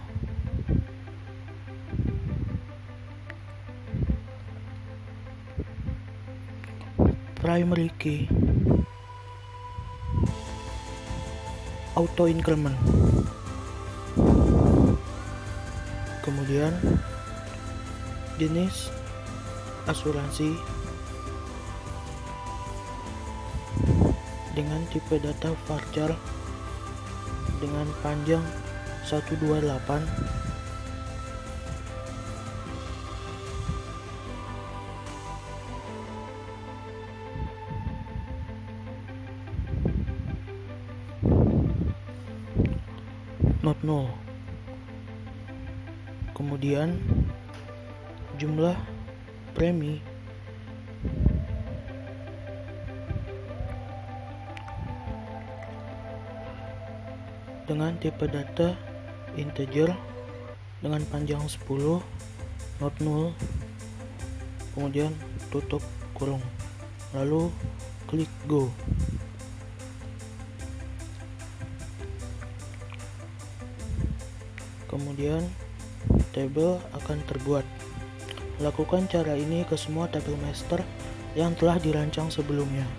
primary key, auto increment. Kemudian jenis asuransi dengan tipe data varchar dengan panjang 128, not null. Kemudian jumlah premi dengan tipe data integer dengan panjang 10, not null, kemudian tutup kurung, lalu klik go. Kemudian tabel akan terbuat. Lakukan cara ini ke semua tabel master yang telah dirancang sebelumnya.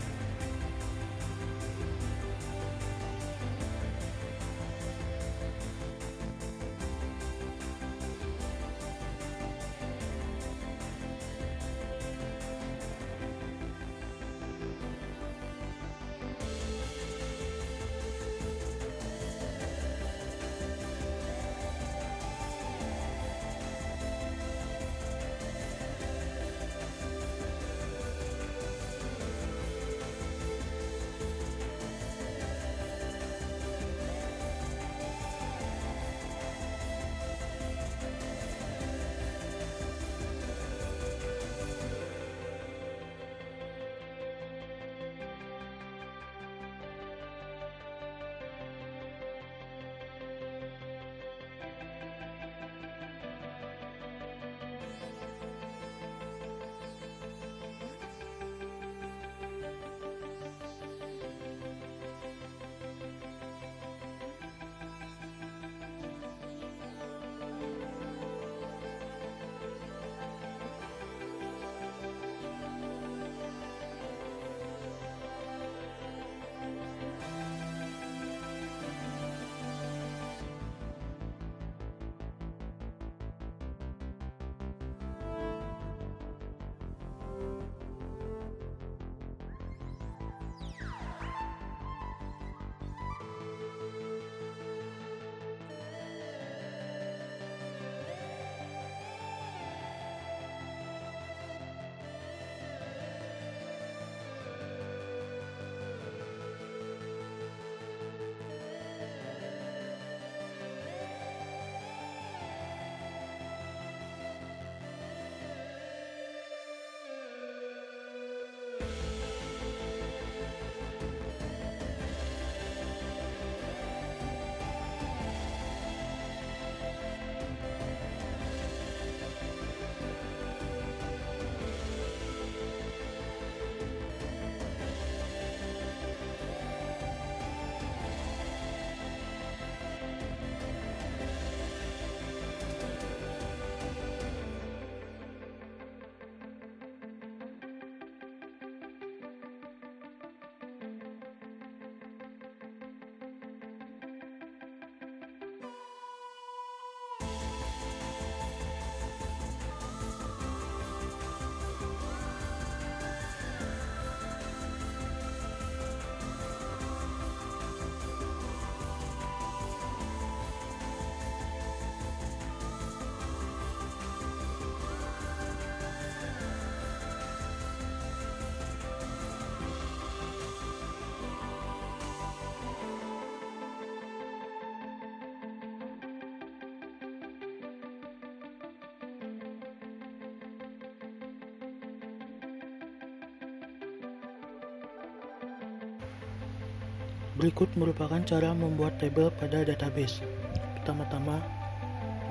Berikut merupakan cara membuat tabel pada database. Pertama-tama,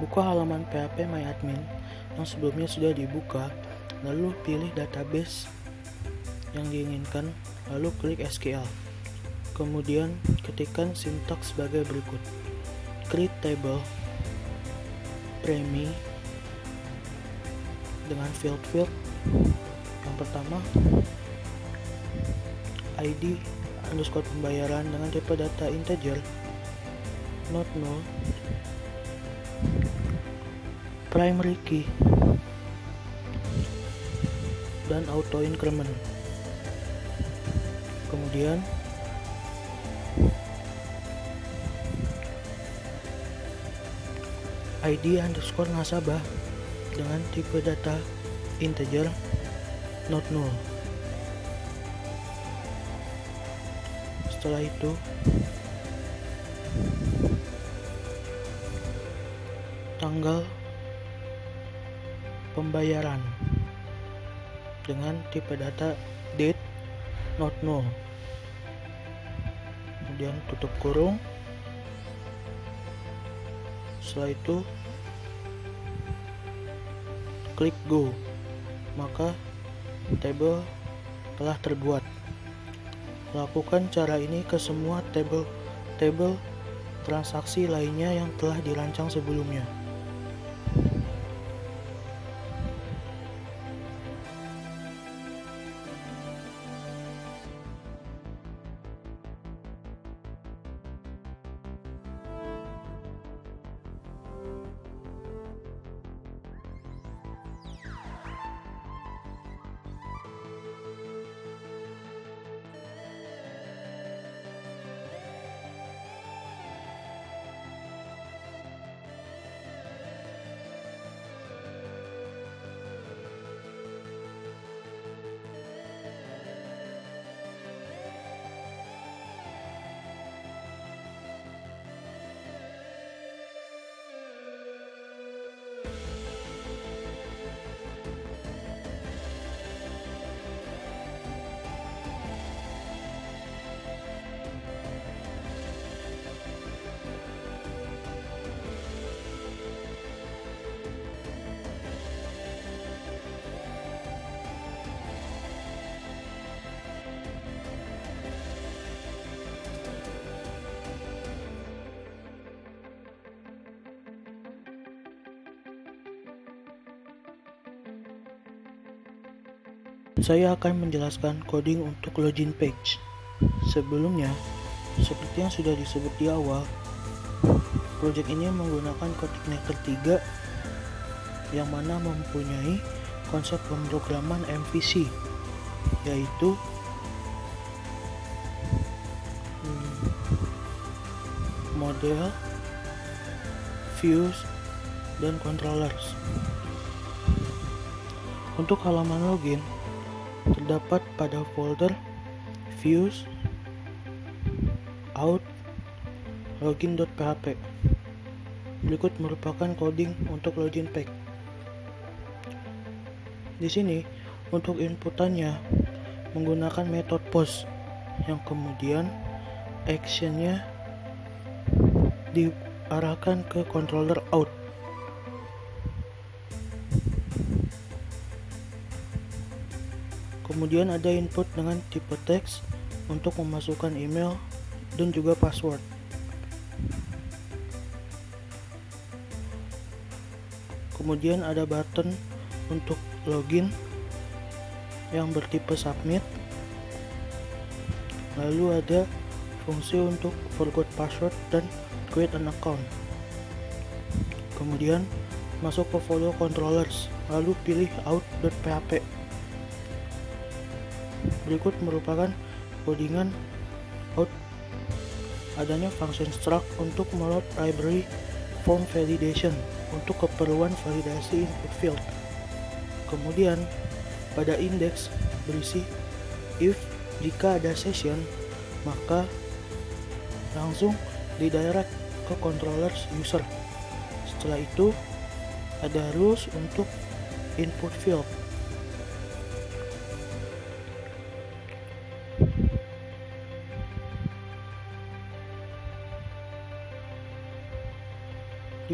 buka halaman PHP MyAdmin yang sebelumnya sudah dibuka, lalu pilih database yang diinginkan, lalu klik SQL. Kemudian ketikkan sintaks sebagai berikut: create table, premi, dengan field. Yang pertama, ID underscore pembayaran dengan tipe data integer, not null, primary key, dan auto increment. Kemudian ID underscore nasabah dengan tipe data integer, not null. Setelah itu, tanggal pembayaran dengan tipe data date, not null. Kemudian tutup kurung. Setelah itu, klik go, maka tabel telah terbuat. Lakukan cara ini ke semua tabel transaksi lainnya yang telah dirancang sebelumnya. Saya akan menjelaskan coding untuk login page. Sebelumnya, seperti yang sudah disebut di awal, project ini menggunakan CodeIgniter 3 yang mana mempunyai konsep pemrograman MVC, yaitu model, views, dan controllers. Untuk halaman login terdapat pada folder views, out, login.php. Berikut merupakan coding untuk login page. Di sini untuk inputannya menggunakan metode post yang kemudian actionnya diarahkan ke controller out. Kemudian ada input dengan tipe teks untuk memasukkan email dan juga password. Kemudian ada button untuk login yang bertipe submit. Lalu ada fungsi untuk forgot password dan create an account. Kemudian masuk ke folder controllers, lalu pilih out.php. Berikut merupakan codingan out. Adanya function struct untuk meload library form validation untuk keperluan validasi input field. Kemudian pada index berisi if jika ada session, maka langsung didirect ke controllers user. Setelah itu ada rules untuk input field.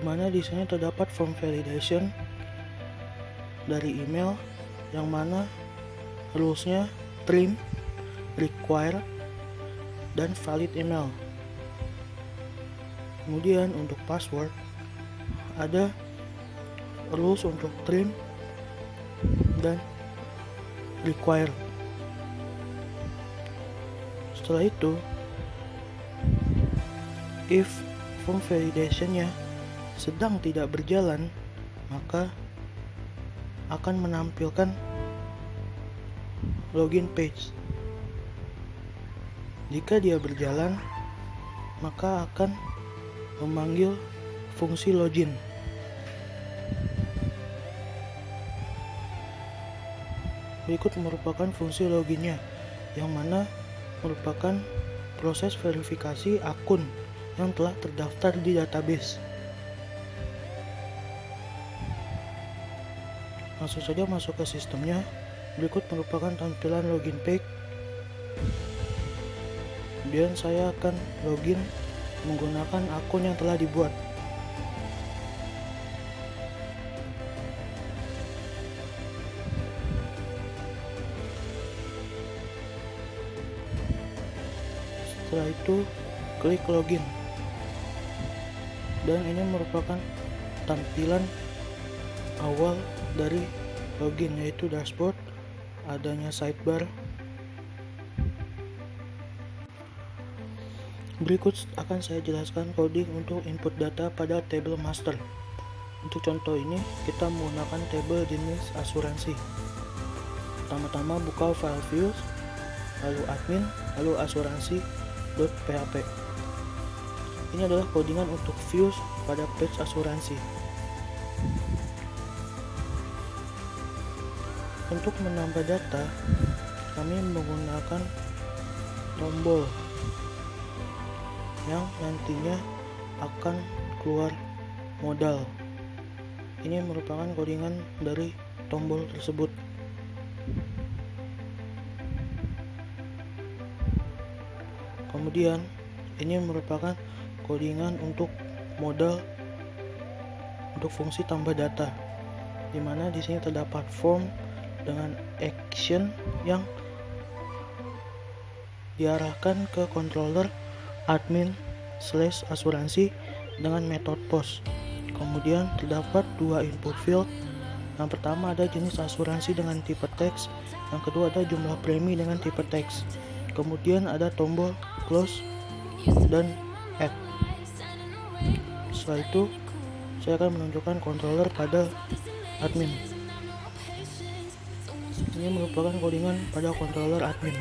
mana di sini terdapat form validation dari email, yang mana rulesnya trim, require, dan valid email. Kemudian untuk password ada rules untuk trim dan require. Setelah itu, if form validation-nya sedang tidak berjalan, maka akan menampilkan login page. Jika dia berjalan, maka akan memanggil fungsi login. Berikut merupakan fungsi loginnya, yang mana merupakan proses verifikasi akun yang telah terdaftar di database. Langsung saja masuk ke sistemnya. Berikut merupakan tampilan login page. Kemudian saya akan login menggunakan akun yang telah dibuat. Setelah itu klik login, dan ini merupakan tampilan awal dari login, yaitu dashboard, adanya sidebar. Berikut akan saya jelaskan coding untuk input data pada table master. Untuk contoh ini kita menggunakan table jenis asuransi. Pertama-tama buka file views, lalu admin, lalu asuransi.php. Ini adalah codingan untuk views pada page asuransi. Untuk menambah data, kami menggunakan tombol yang nantinya akan keluar modal. Ini merupakan codingan dari tombol tersebut. Kemudian ini merupakan codingan untuk modal untuk fungsi tambah data, di mana di sini terdapat form dengan action yang diarahkan ke controller admin/asuransi dengan metode post. Kemudian terdapat dua input field. Yang pertama ada jenis asuransi dengan tipe teks, yang kedua ada jumlah premi dengan tipe teks. Kemudian ada tombol close dan add. Setelah itu saya akan menunjukkan controller pada admin. Ini merupakan codingan pada controller admin.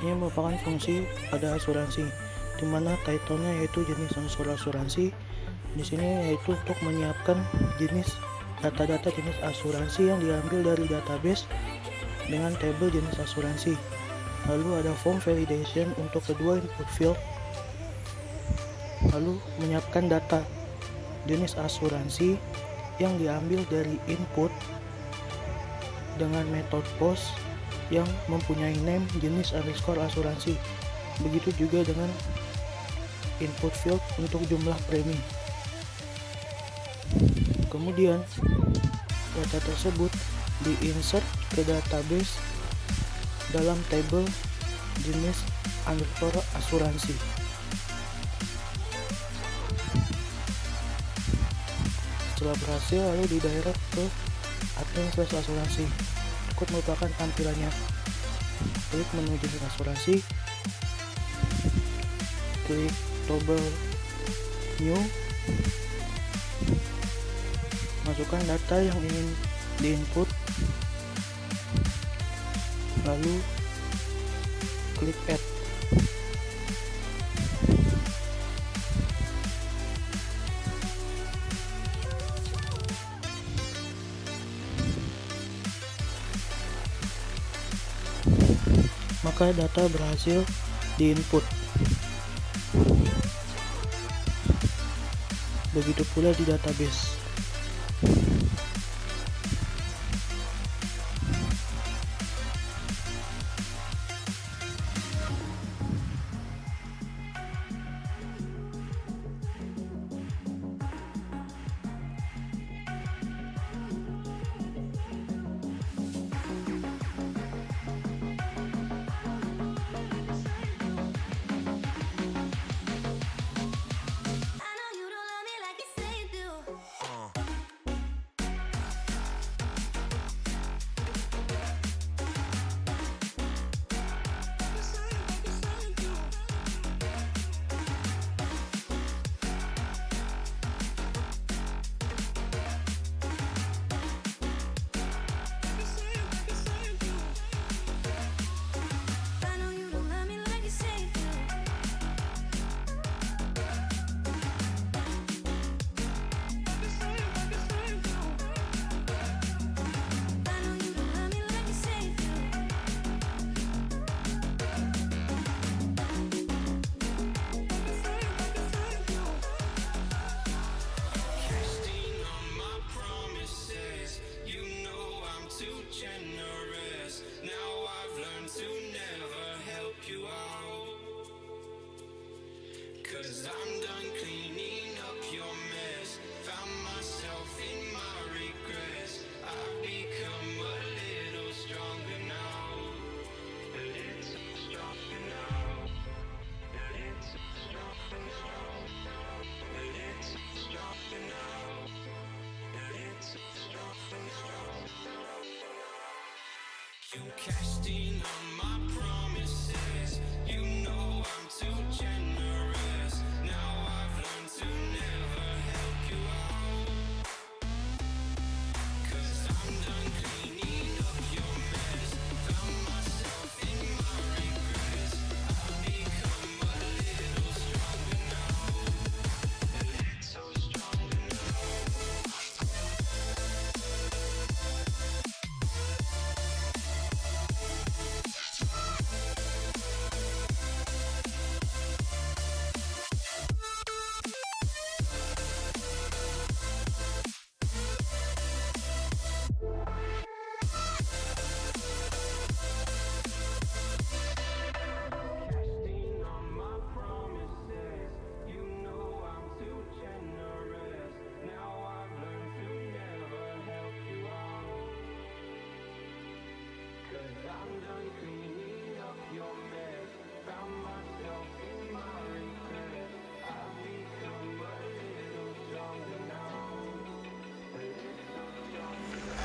Ini merupakan fungsi pada asuransi, di mana title-nya yaitu jenis unsur asuransi. Di sini yaitu untuk menyiapkan jenis data-data jenis asuransi yang diambil dari database dengan table jenis asuransi. Lalu ada form validation untuk kedua input field. Lalu menyiapkan data jenis asuransi yang diambil dari input dengan metode post yang mempunyai name jenis underscore asuransi. Begitu juga dengan input field untuk jumlah premi. Kemudian data tersebut diinsert ke database dalam table jenis underscore asuransi. Setelah berhasil, lalu didirect ke admin/asuransi. Berikut merupakan tampilannya. Klik menu jenis asuransi, klik tombol new, masukkan data yang ingin diinput, lalu klik add. Maka data berhasil diinput. Begitu pula di database.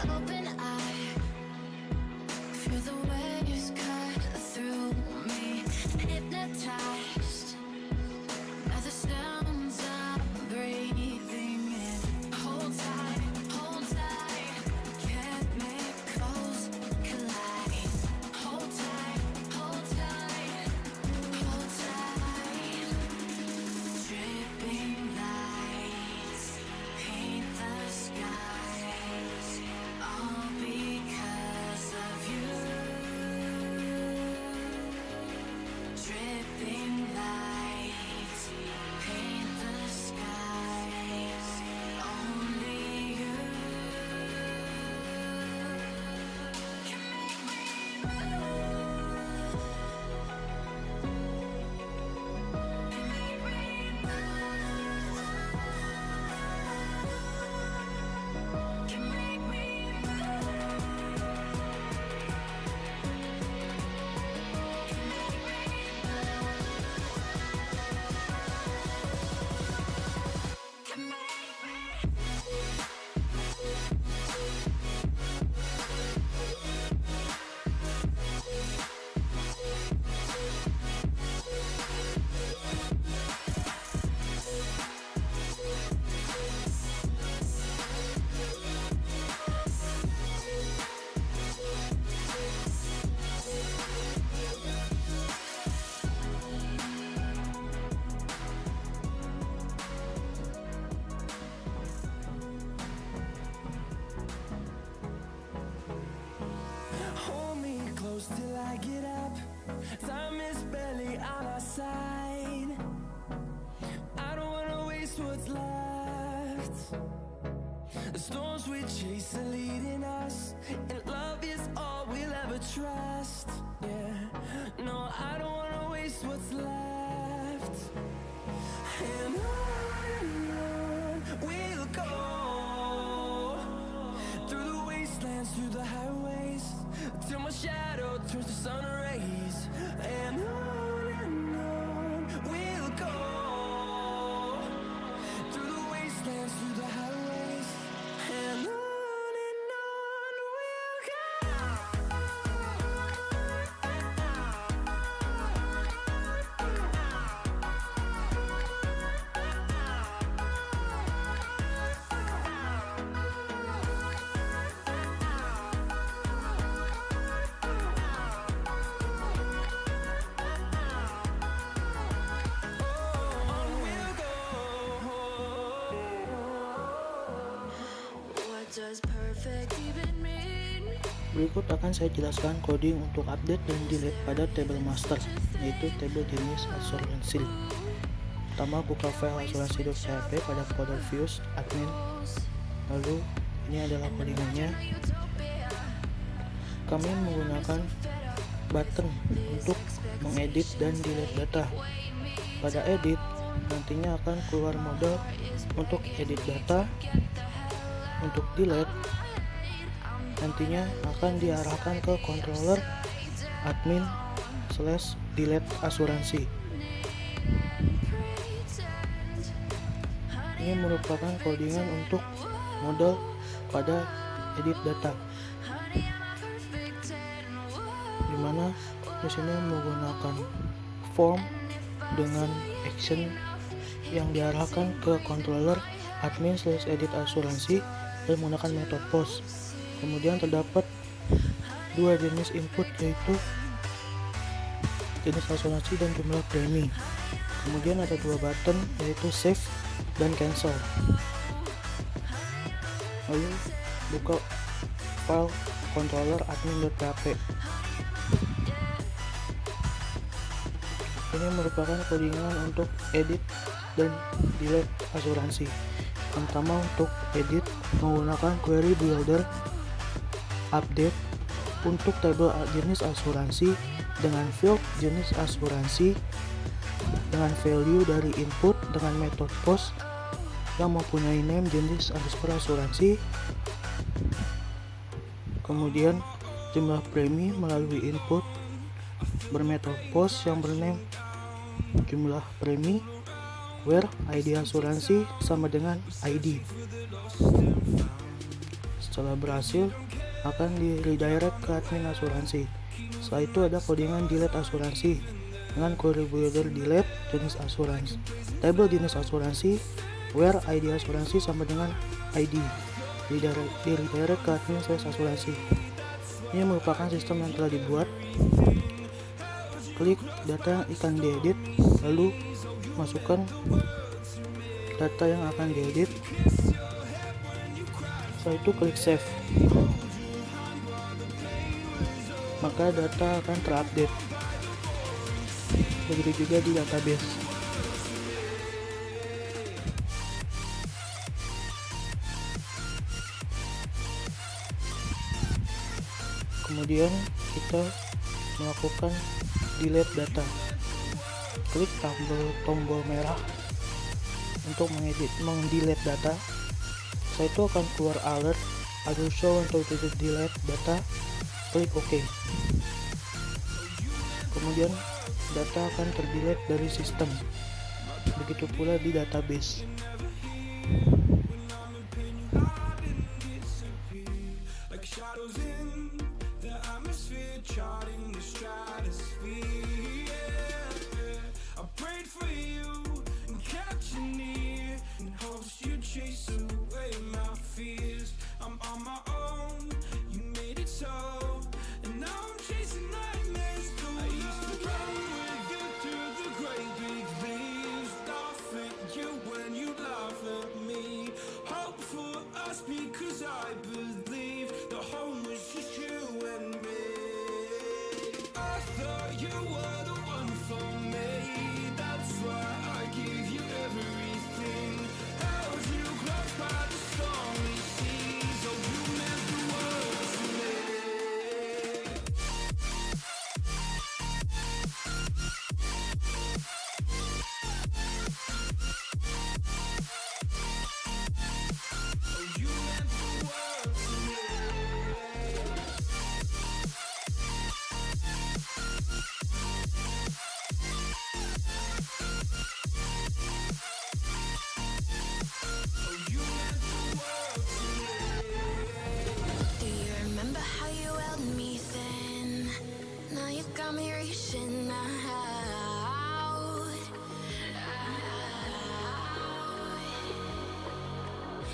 Open eye, feel the waves cut through me. Hypnotized by the sounds I'm breathing in. Hold tight, chemicals collide. Hold tight, hold tight, hold tight. Dripping lights paint the skies, all because of you. Dripping lights paint the skies, only you can make me move. Can make me move. Can make me Hold me close till I get up. Time is barely on our side. I don't wanna waste what's left. The storms we chase are leading us, and love is all we'll ever trust. Yeah, no, I don't wanna waste what's left. And on we'll go, through the wastelands, through the highways, till my shadow turns to sun rays. And on we'll go, through the wastelands, through the highways. And on we'll go. On we'll go. What does perfect even mean? Berikut akan saya jelaskan coding untuk update dan delete pada table master, yaitu table jenis asuransi. Pertama, buka file asuransi.php pada folder views admin. Lalu ini adalah codingannya. Kami menggunakan button untuk mengedit dan delete data. Pada edit, nantinya akan keluar mode untuk edit data. Untuk delete, nantinya akan diarahkan ke controller admin/delete asuransi. Ini merupakan codingan untuk mode pada edit data. Di sini menggunakan form dengan action yang diarahkan ke controller admin/edit asuransi dan menggunakan metode post. Kemudian terdapat dua jenis input, yaitu jenis asuransi dan jumlah premi. Kemudian ada dua button, yaitu save dan cancel. Lalu buka file controller admin.php. Ini merupakan codingan untuk edit dan delete asuransi. Yang pertama, untuk edit menggunakan query builder update untuk tabel jenis asuransi dengan field jenis asuransi dengan value dari input dengan metode post yang mempunyai name jenis asuransi. Kemudian jumlah premi melalui input bermetode post yang bername jumlah premi where ID asuransi sama dengan ID. Setelah berhasil akan di redirect ke admin asuransi. Setelah itu ada codingan delete asuransi dengan query builder delete jenis asuransi, table jenis asuransi where ID asuransi sama dengan ID, di redirect ke admin asuransi. Ini merupakan sistem yang telah dibuat. Klik data yang akan diedit, lalu masukkan data yang akan diedit. Setelah itu klik save, maka data akan terupdate. Begitu juga di database. Kemudian kita melakukan delete data. Klik tombol merah untuk mendelete data. Setelah itu akan keluar alert ada show untuk delete data. Klik OK. Kemudian data akan terdelete dari sistem. Begitu pula di database. Because I believe the home was just you and me. I thought you were the one for me. That's why I gave you everything. Held you close by the stormy seas. Oh, you meant the world to me. Got me reaching out,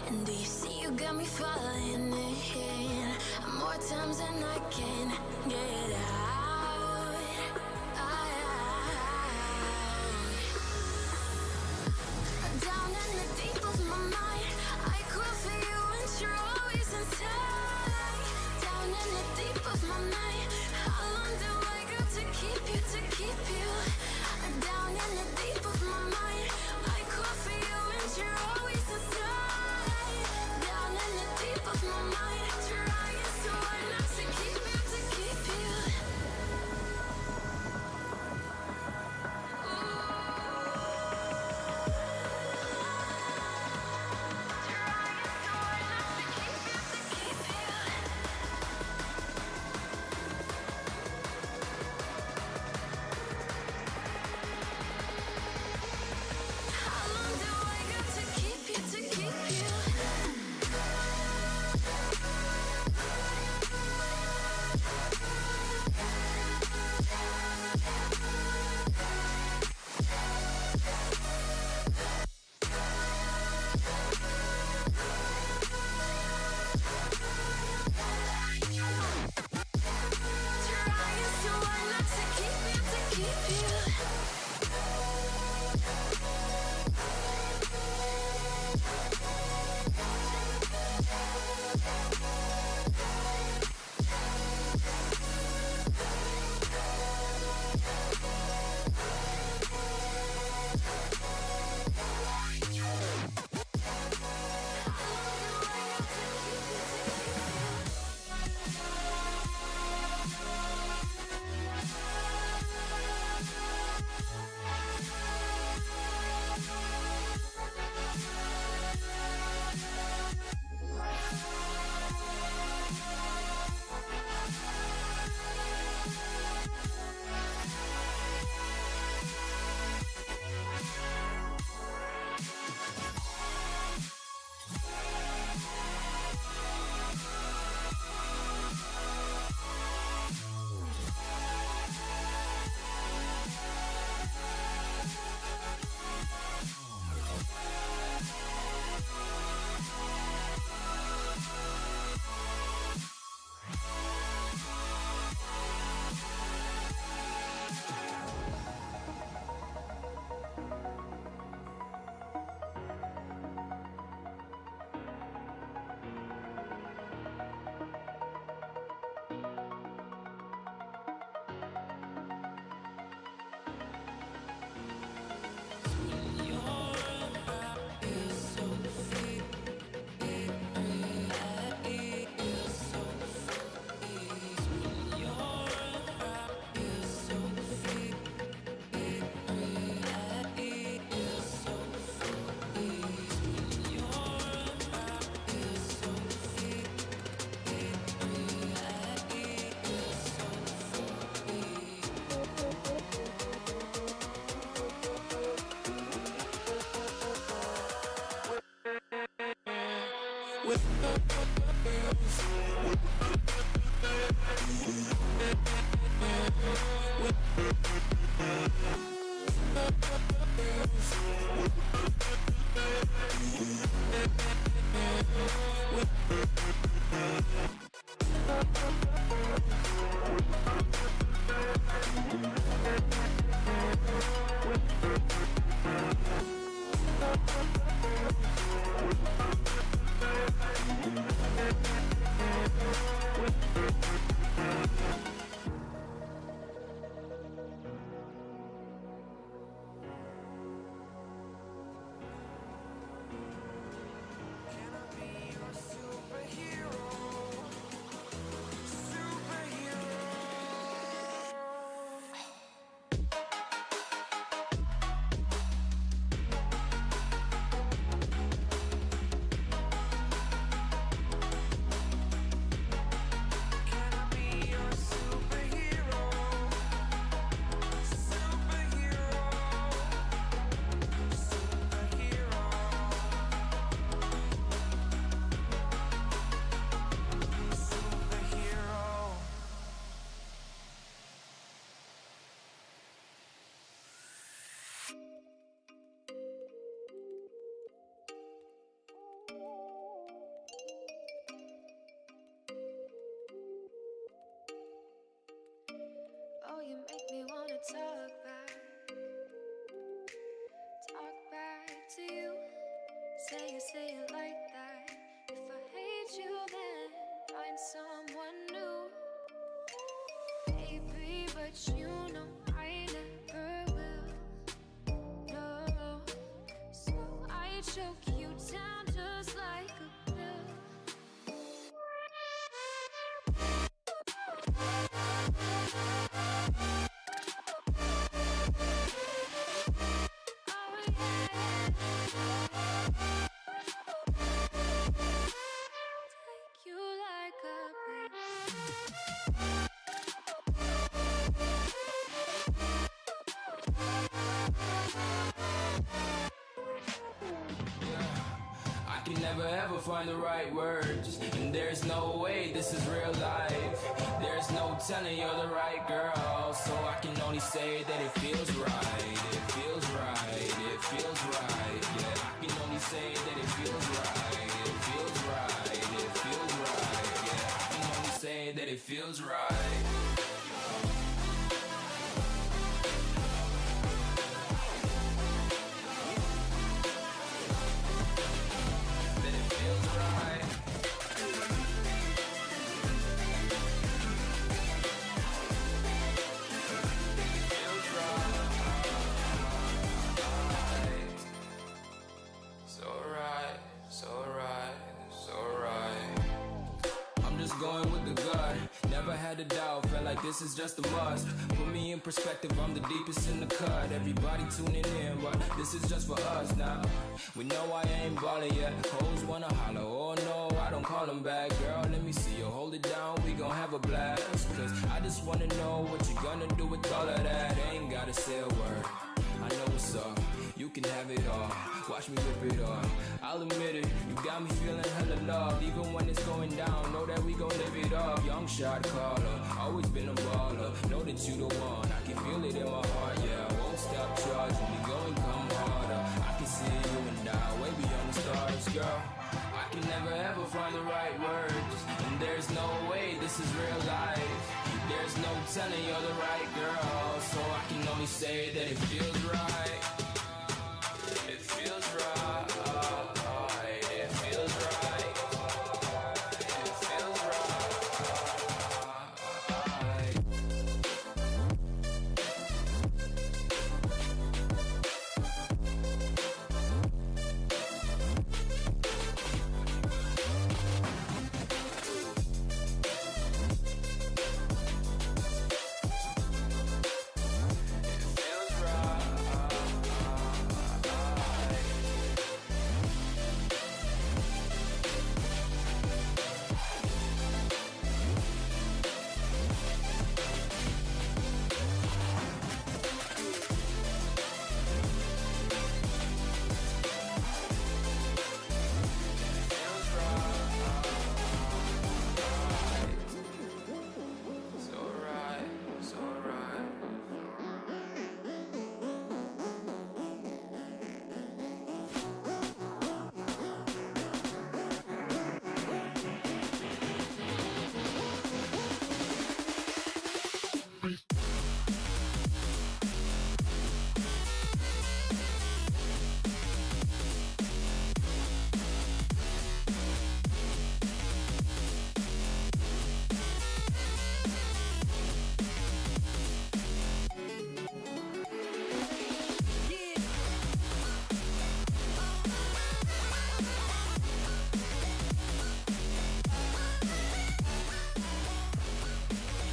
and do you see you got me falling in more times than I can get out. Down in the deep of my mind, I crawl for you and you're always inside. Down in the deep of my mind, how long do I got to keep you, to keep you? Down in the deep of my mind, I crawl for you and you're always inside. Down in the deep of my mind, trying so hard not to keep you, to keep you. Oh, you make me wanna talk back to you. Say it like that. If I hate you, then find someone new. Baby, but you know I never will. No, so I choke you down just like a pill. Never ever find the right words, and there's no way this is real life. There's no telling you're the right girl, so I can only say that it feels right. It feels right, it feels right. Yeah, I can only say that it feels right. It feels right, it feels right. Yeah, I can only say that it feels right. Going with the gut, never had a doubt, felt like this is just a must. Put me in perspective, I'm the deepest in the cut. Everybody tuning in, but this is just for us now. We know I ain't ballin' yet, hoes wanna holler, oh no, I don't call them back. Girl, let me see you hold it down, we gon' have a blast. Cause I just wanna know what you gonna do with all of that. Ain't gotta say a word, I know what's up. You can have it all, watch me rip it off. I'll admit it, you got me feeling hella loved. Even when it's going down, know that we gon' live it up. Young shot caller, always been a baller. Know that you the one, I can feel it in my heart. Yeah, I won't stop charging, we going come harder. I can see you and I, way beyond the stars, girl. I can never ever find the right words, and there's no way this is real life. There's no telling you're the right girl, so I can only say that it feels right. It feels right, it feels right, it feels right. It feels right.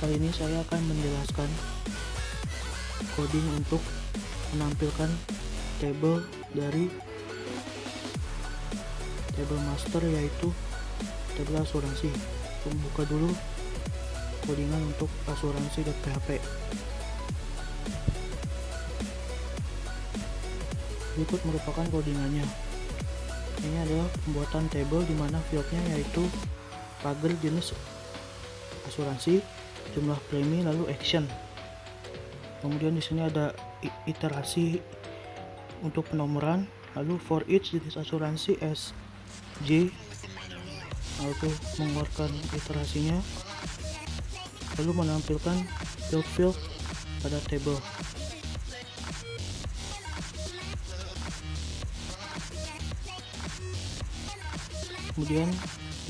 Kali ini saya akan menjelaskan coding untuk menampilkan table dari table master, yaitu table asuransi. Buka dulu codingan untuk asuransi.php. Berikut merupakan codingannya. Ini adalah pembuatan table di mana fieldnya yaitu pagar jenis asuransi, jumlah premi, lalu action. Kemudian di sini ada iterasi untuk penomoran, lalu for each jenis asuransi SJ, lalu mengeluarkan iterasinya, lalu menampilkan field pada table. Kemudian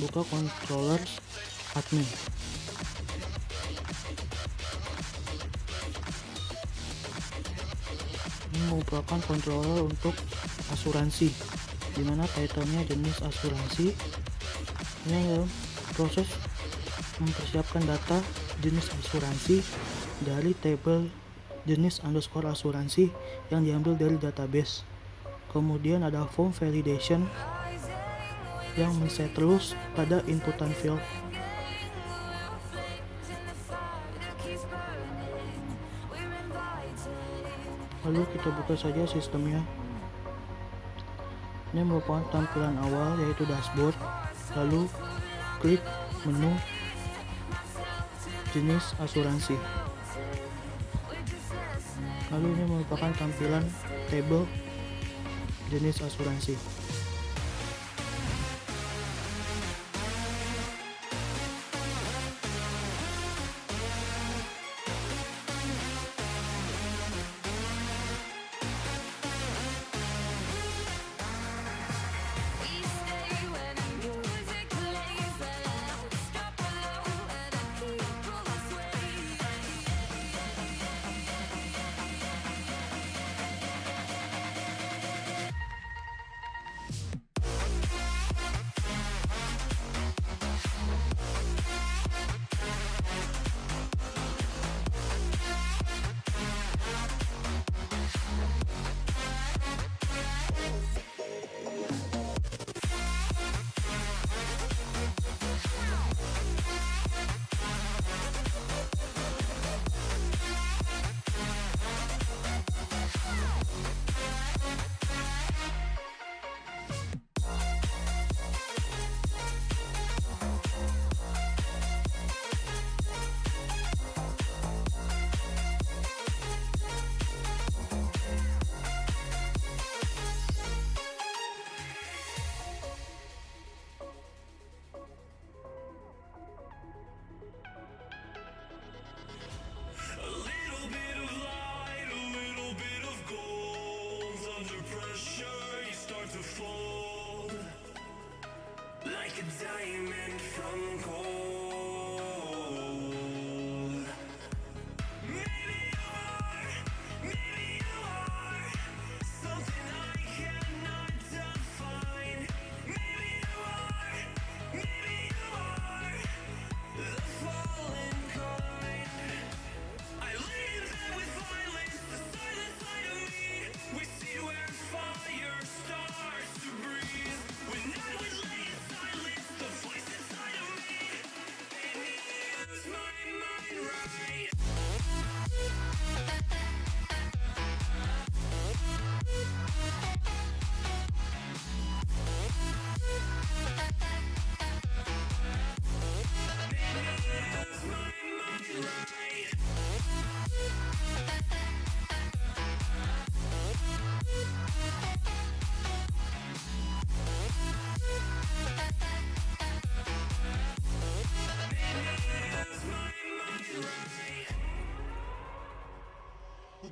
buka controller admin. Ini merupakan controller untuk asuransi, dimana title-nya jenis asuransi. Ini adalah proses mempersiapkan data jenis asuransi dari table jenis underscore asuransi yang diambil dari database. Kemudian ada form validation yang men-set rules pada inputan field. Lalu kita buka saja sistemnya. Ini merupakan tampilan awal yaitu dashboard, lalu klik menu jenis asuransi. Lalu ini merupakan tampilan table jenis asuransi.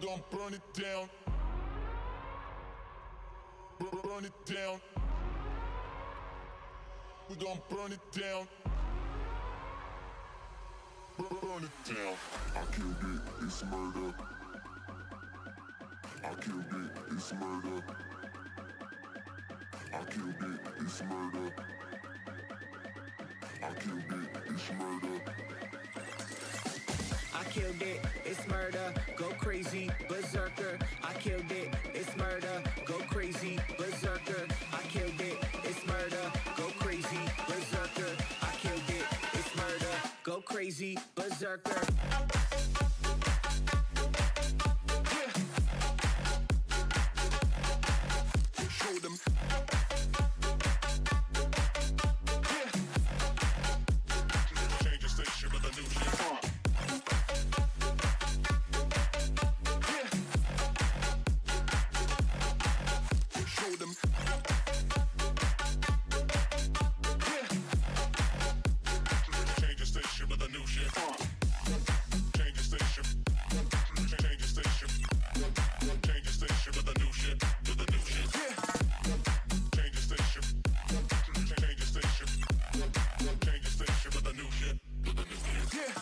Gonna burn it down. Burn it down. We're gonna burn it down. Burn it down. I killed it, it's murder. I killed it, it's murder. I killed it, it's murder. I killed it, it's murder. killed it, it's murder, go crazy, berserker. I killed it, it's murder, go crazy, berserker. I killed it, it's murder, go crazy, berserker. I killed it, it's murder, go crazy, berserker. Show them. Change the station with a new shit. Show them. Change the station with a new shit. Change the station. Change the station. Change the station with a new shit. With a new shit. Change the station. Change the station. Change the station with a new shit. With a new shit.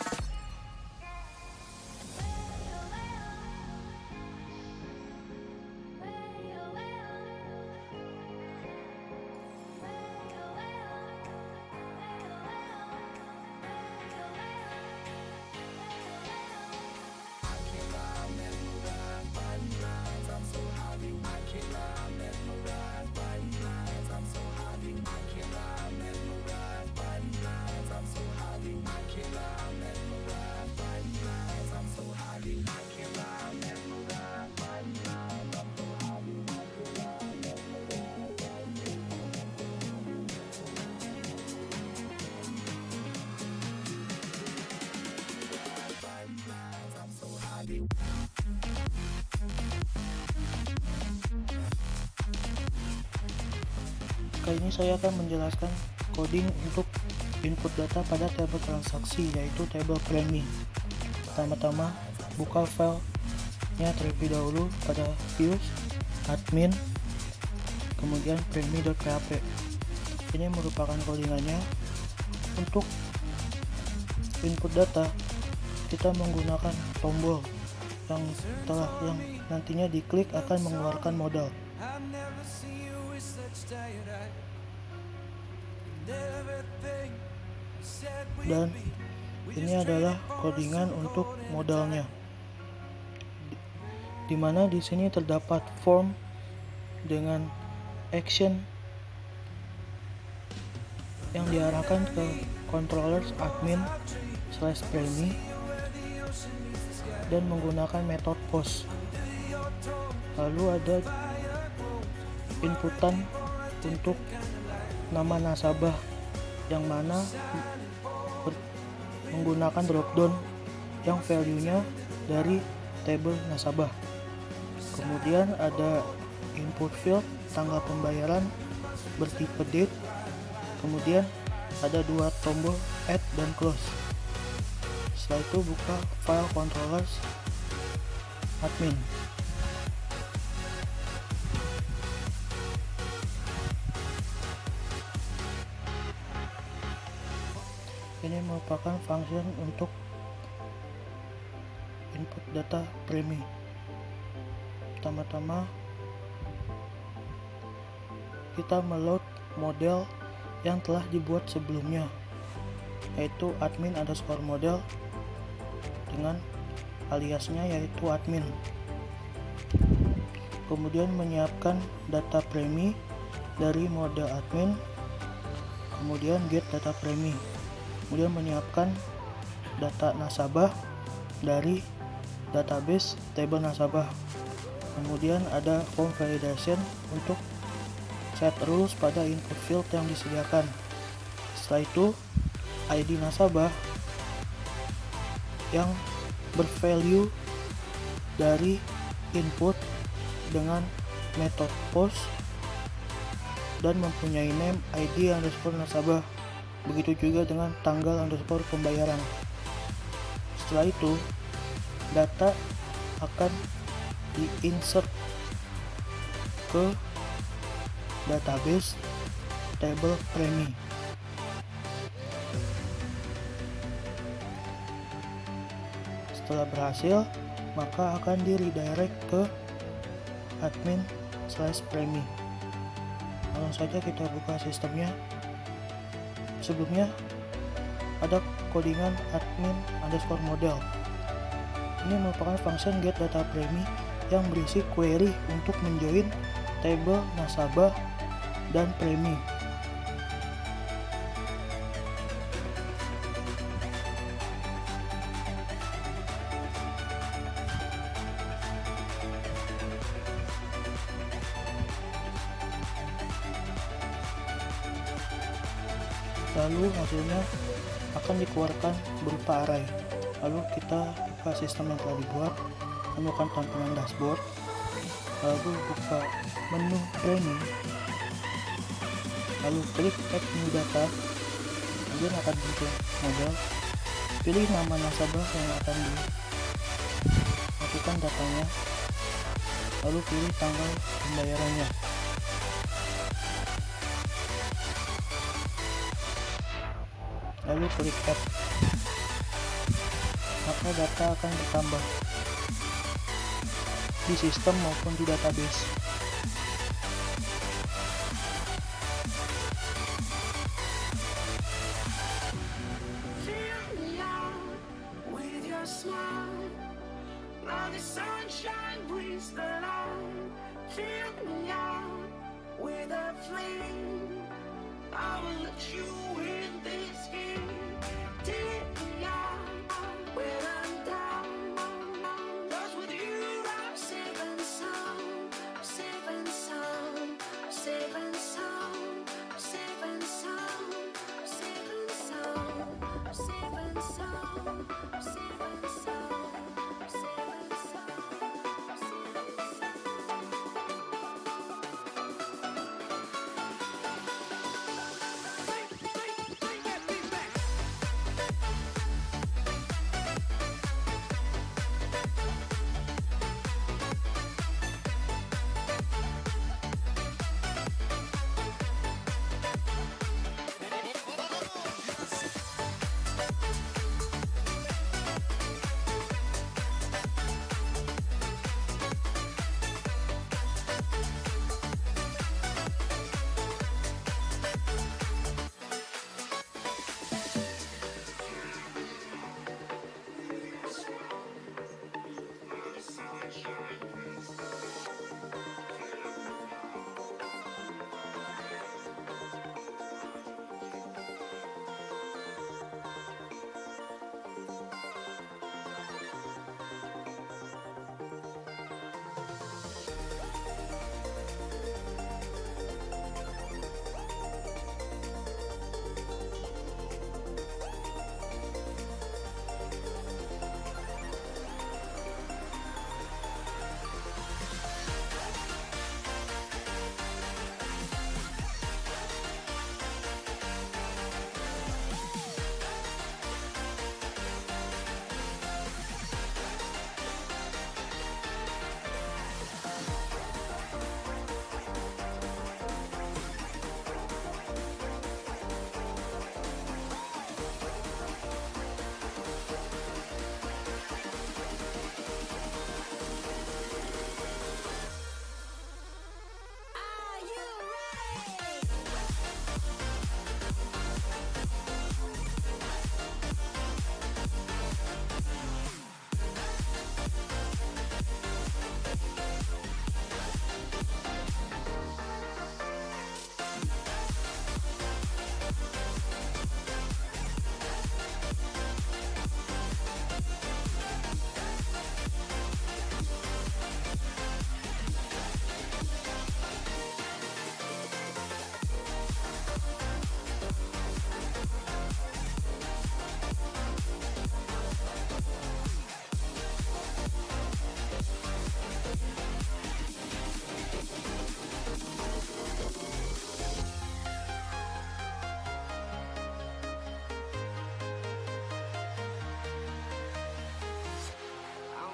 Kali ini saya akan menjelaskan coding untuk input data pada tabel transaksi, yaitu tabel premi. Pertama-tama buka filenya terlebih dahulu pada views, admin, kemudian premi.php. Ini merupakan codingannya. Untuk input data kita menggunakan tombol yang nantinya diklik akan mengeluarkan modal. Dan ini adalah codingan untuk modalnya, di mana di sini terdapat form dengan action yang diarahkan ke controllers admin / premi dan menggunakan metode post. Lalu ada inputan untuk nama nasabah yang mana menggunakan dropdown yang value-nya dari tabel nasabah. Kemudian ada input field tanggal pembayaran bertipe date. Kemudian ada dua tombol add dan close. Setelah itu buka file controllers admin. Ini merupakan function untuk input data premi. Pertama-tama kita meload model yang telah dibuat sebelumnya, yaitu admin_model dengan aliasnya yaitu admin. Kemudian menyiapkan data premi dari model admin, kemudian get data premi. Kemudian menyiapkan data nasabah dari database tabel nasabah. Kemudian ada form validation untuk set rules pada input field yang disediakan. Setelah itu ID nasabah yang bervalue dari input dengan metode post dan mempunyai name ID_nasabah. Begitu juga dengan tanggal_pembayaran. Setelah itu data akan diinsert ke database tabel premi. Setelah berhasil, maka akan di redirect ke admin/premi. Langsung saja kita buka sistemnya. Sebelumnya ada codingan admin_model. Ini merupakan function get data premi yang berisi query untuk menjoin table nasabah dan premi. Lalu hasilnya akan dikeluarkan berupa array. Lalu kita buka sistem yang telah dibuat, temukan tampilan dashboard, lalu buka menu premi, lalu klik add new data, kemudian akan muncul model, pilih nama nasabah yang akan dimasukkan datanya, lalu pilih tanggal pembayarannya. Lalu klik add, maka data akan bertambah di sistem maupun di database.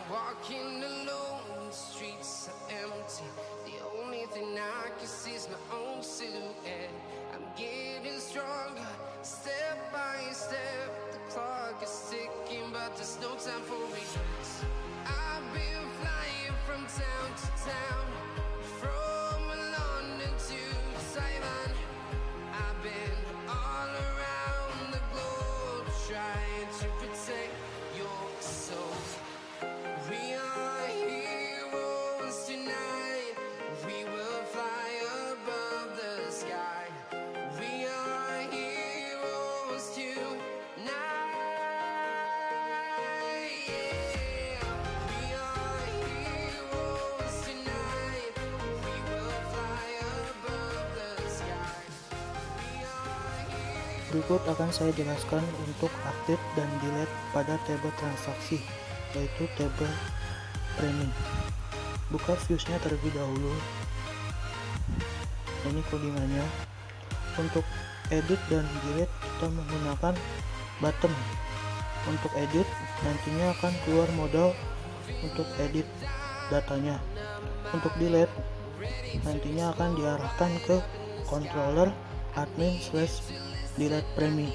Walking alone, the streets are empty. The only thing I can see is my own silhouette. I'm getting stronger, step by step. The clock is ticking, but there's no time for me. I've been flying from town to town, from London to Taiwan. I've been all around the globe, trying to protect your soul. Berikut akan saya jelaskan untuk update dan delete pada table transaksi, yaitu table premi. Buka viewsnya terlebih dahulu. Ini codingannya. Untuk edit dan delete kita menggunakan button. Untuk edit nantinya akan keluar modal untuk edit datanya. Untuk delete nantinya akan diarahkan ke controller admin/delete premi.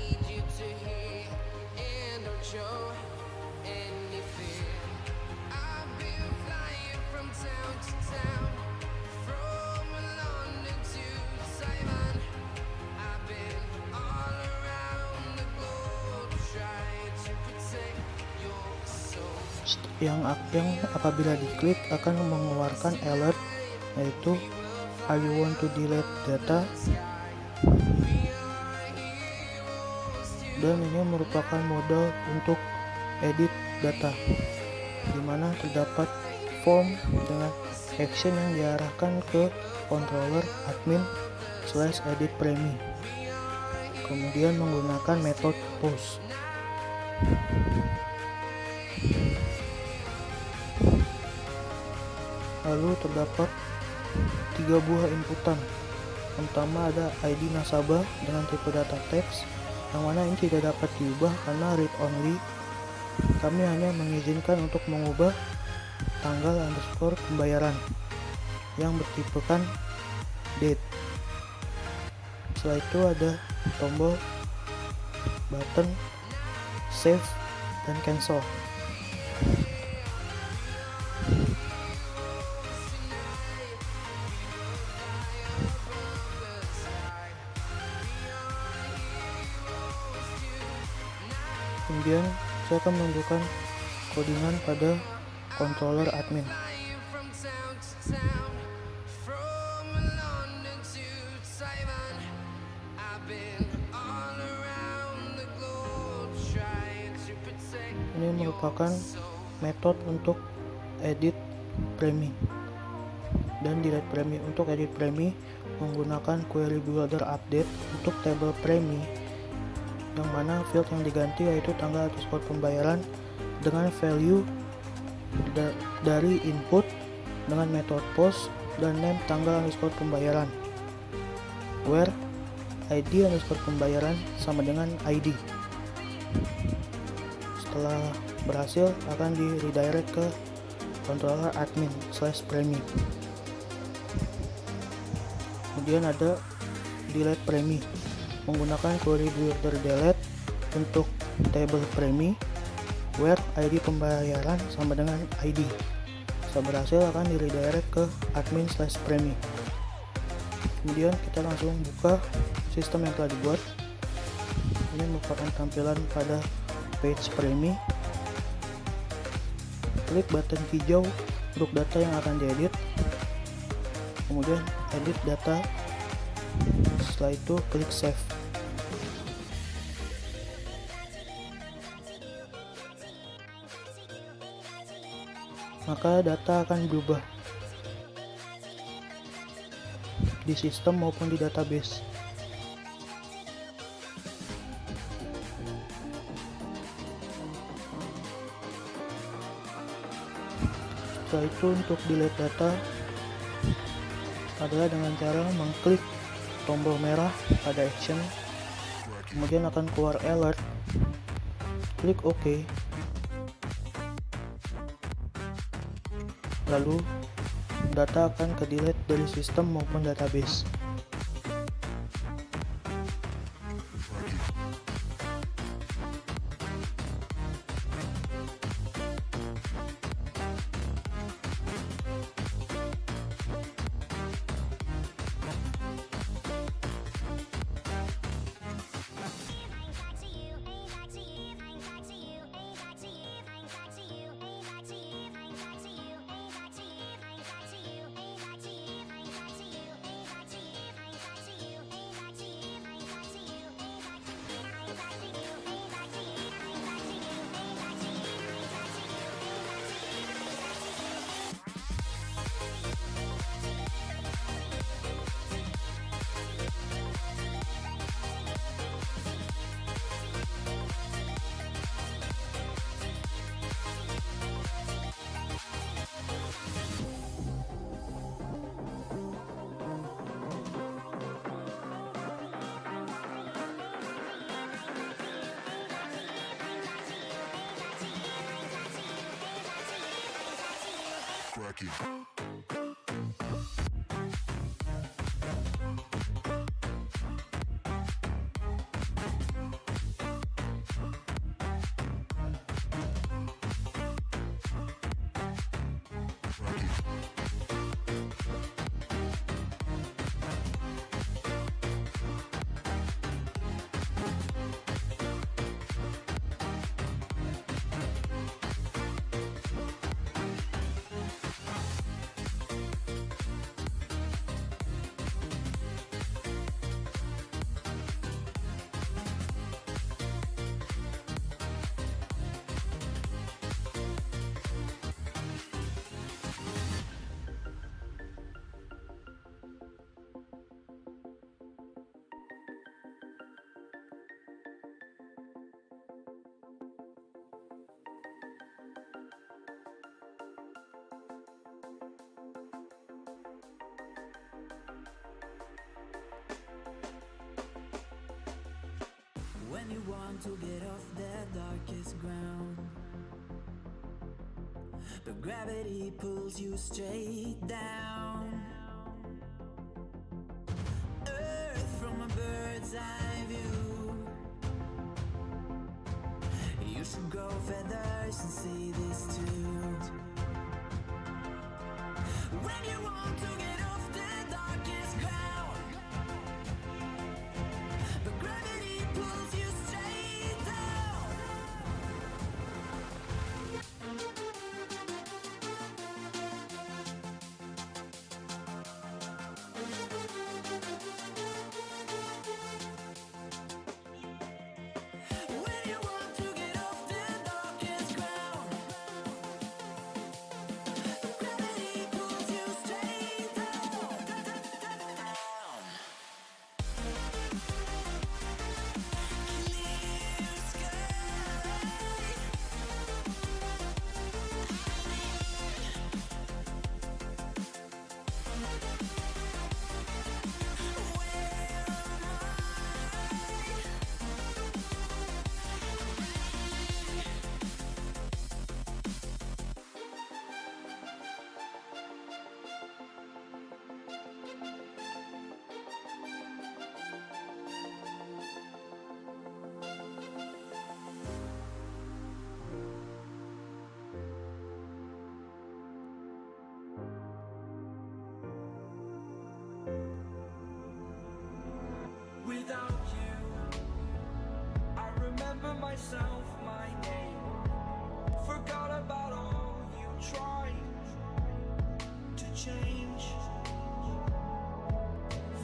yang apabila diklik akan mengeluarkan alert, yaitu are you want to delete data, dan ini merupakan modal untuk edit data, dimana terdapat form dengan action yang diarahkan ke controller admin/edit premi, kemudian menggunakan metode post. Lalu terdapat 3 buah inputan. Yang pertama ada ID nasabah dengan tipe data teks, yang mana ini tidak dapat diubah karena read only. Kami hanya mengizinkan untuk mengubah tanggal underscore pembayaran yang bertipekan date. Setelah itu ada tombol button save dan cancel. Kemudian saya akan menunjukkan codingan pada controller admin. Ini merupakan metode untuk edit premi dan delete premi. Untuk edit premi menggunakan query builder update untuk table premi, yang mana field yang diganti yaitu tanggal underscore pembayaran dengan value dari input dengan metode post dan name tanggal underscore pembayaran, where ID underscore pembayaran sama dengan ID. Setelah berhasil akan di redirect ke controller admin/premi. Kemudian ada delete premi menggunakan query builder delete untuk table premi, where ID pembayaran sama dengan ID. Setelah berhasil akan di redirect ke admin/premi. Kemudian kita langsung buka sistem yang telah dibuat. Ini merupakan tampilan pada page premi. Klik button hijau untuk data yang akan diedit, kemudian edit data. Setelah itu klik save. Maka data akan berubah di sistem maupun di database. Setelah itu untuk delete data adalah dengan cara mengklik tombol merah pada action, kemudian akan keluar alert, klik OK, lalu data akan ke delete dari sistem maupun database. Crack it. When you want to get off the darkest ground, but gravity pulls you straight down. Earth from a bird's eye view. You should grow feathers and see this too. When you want to get off the darkest ground, but gravity pulls you straight down. When you want to get off the darkest ground, but gravity pulls you straight down. Clear sky. Without you, I remember myself, my name. Forgot about all you tried to change.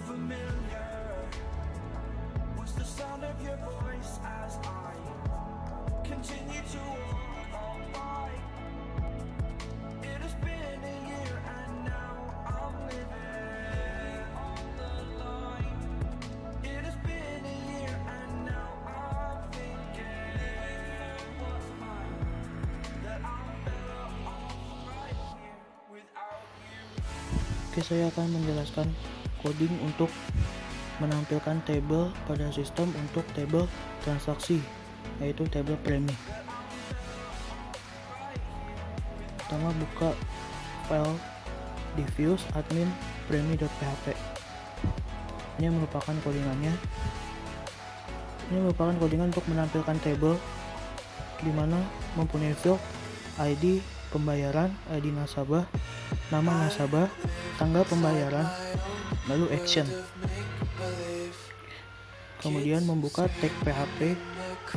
Familiar was the sound of your voice as I continue to walk on by. It has been a year and now I'm living on the line. It has been a year and now I'm thinking what's mine, that I'm better off right here without you. Oke, saya akan menjelaskan coding untuk menampilkan tabel pada sistem untuk tabel transaksi, yaitu tabel premi. Pertama, buka file diffuse admin premi.php. Ini merupakan codingannya. Ini merupakan codingan untuk menampilkan tabel di mana mempunyai field ID pembayaran, ID nasabah, nama nasabah, tanggal pembayaran, lalu action. Kemudian membuka tag PHP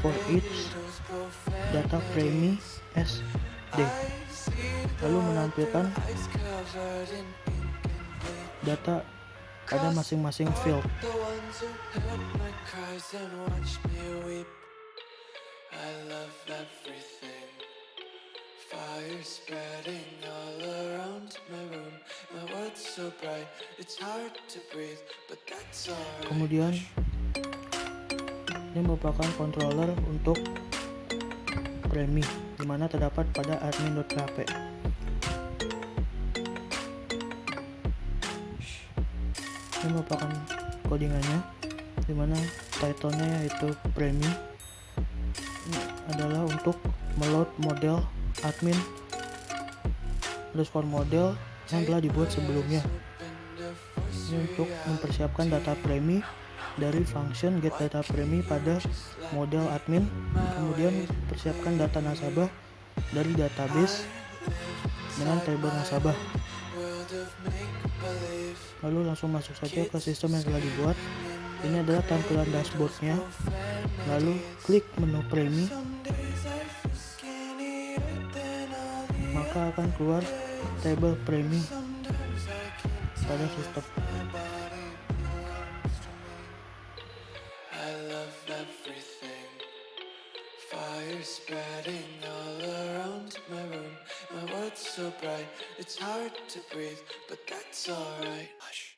for each data premi SD, lalu menampilkan data pada masing-masing field. The ones who heard my cries and watched me weep. I love everything. Fire spreading all around my room. My world's so bright, it's hard to breathe, but that's alright. Kemudian ini merupakan controller untuk premi, di mana terdapat pada admin.php. Ini merupakan codingannya, di mana title-nya yaitu premi. Ini adalah untuk meload model admin model yang telah dibuat sebelumnya. Ini untuk mempersiapkan data premi dari function getDataPremi pada model admin, kemudian persiapkan data nasabah dari database dengan tabel nasabah. Lalu langsung masuk saja ke sistem yang telah dibuat. Ini adalah tampilan dashboardnya. Lalu klik menu premi, maka akan keluar tabel premi pada sistem. Fire spreading all around my room. My world's so bright, it's hard to breathe, but that's alright. Hush.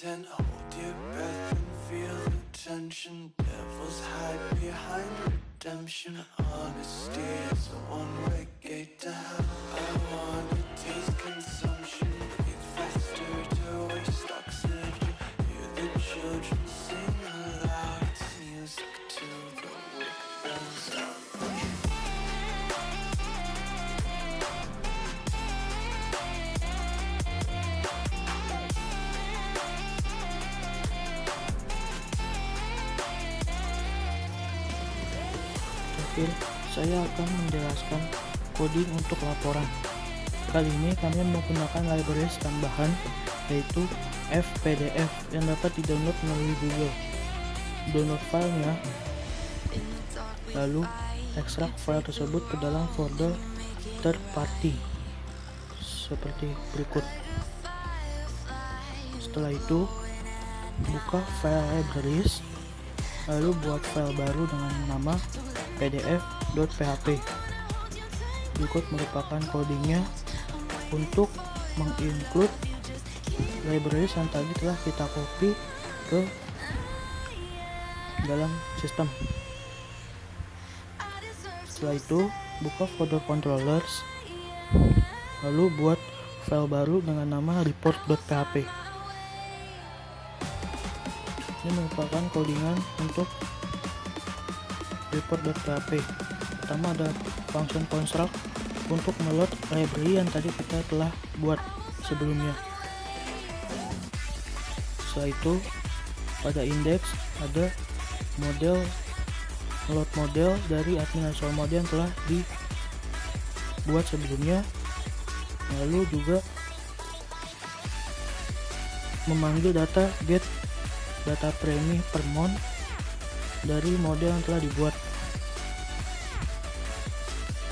And hold your breath and feel the tension. Devils hide behind redemption. Honesty is a one-way gate to hell. I wanna taste consumption. Breathe faster to waste oxygen. Hear the children sing aloud. It's music to the wick burns out. Terakhir, saya akan menjelaskan coding untuk laporan. Kali ini kami menggunakan libraries tambahan, yaitu FPDF yang dapat di-download melalui Google. Download filenya, lalu ekstrak file tersebut ke dalam folder third party seperti berikut. Setelah itu, buka file libraries, lalu buat file baru dengan nama pdf.php. Berikut merupakan codingnya untuk menginclude libraries yang tadi telah kita copy ke dalam sistem. Setelah itu, buka folder controllers, lalu buat file baru dengan nama report.php. Ini merupakan codingan untuk report.php. Pertama ada function construct untuk meload library yang tadi kita telah buat sebelumnya. Setelah itu pada index ada model, load model dari admin Azure model yang telah dibuat sebelumnya. Lalu juga memanggil data get data premi per month dari model yang telah dibuat.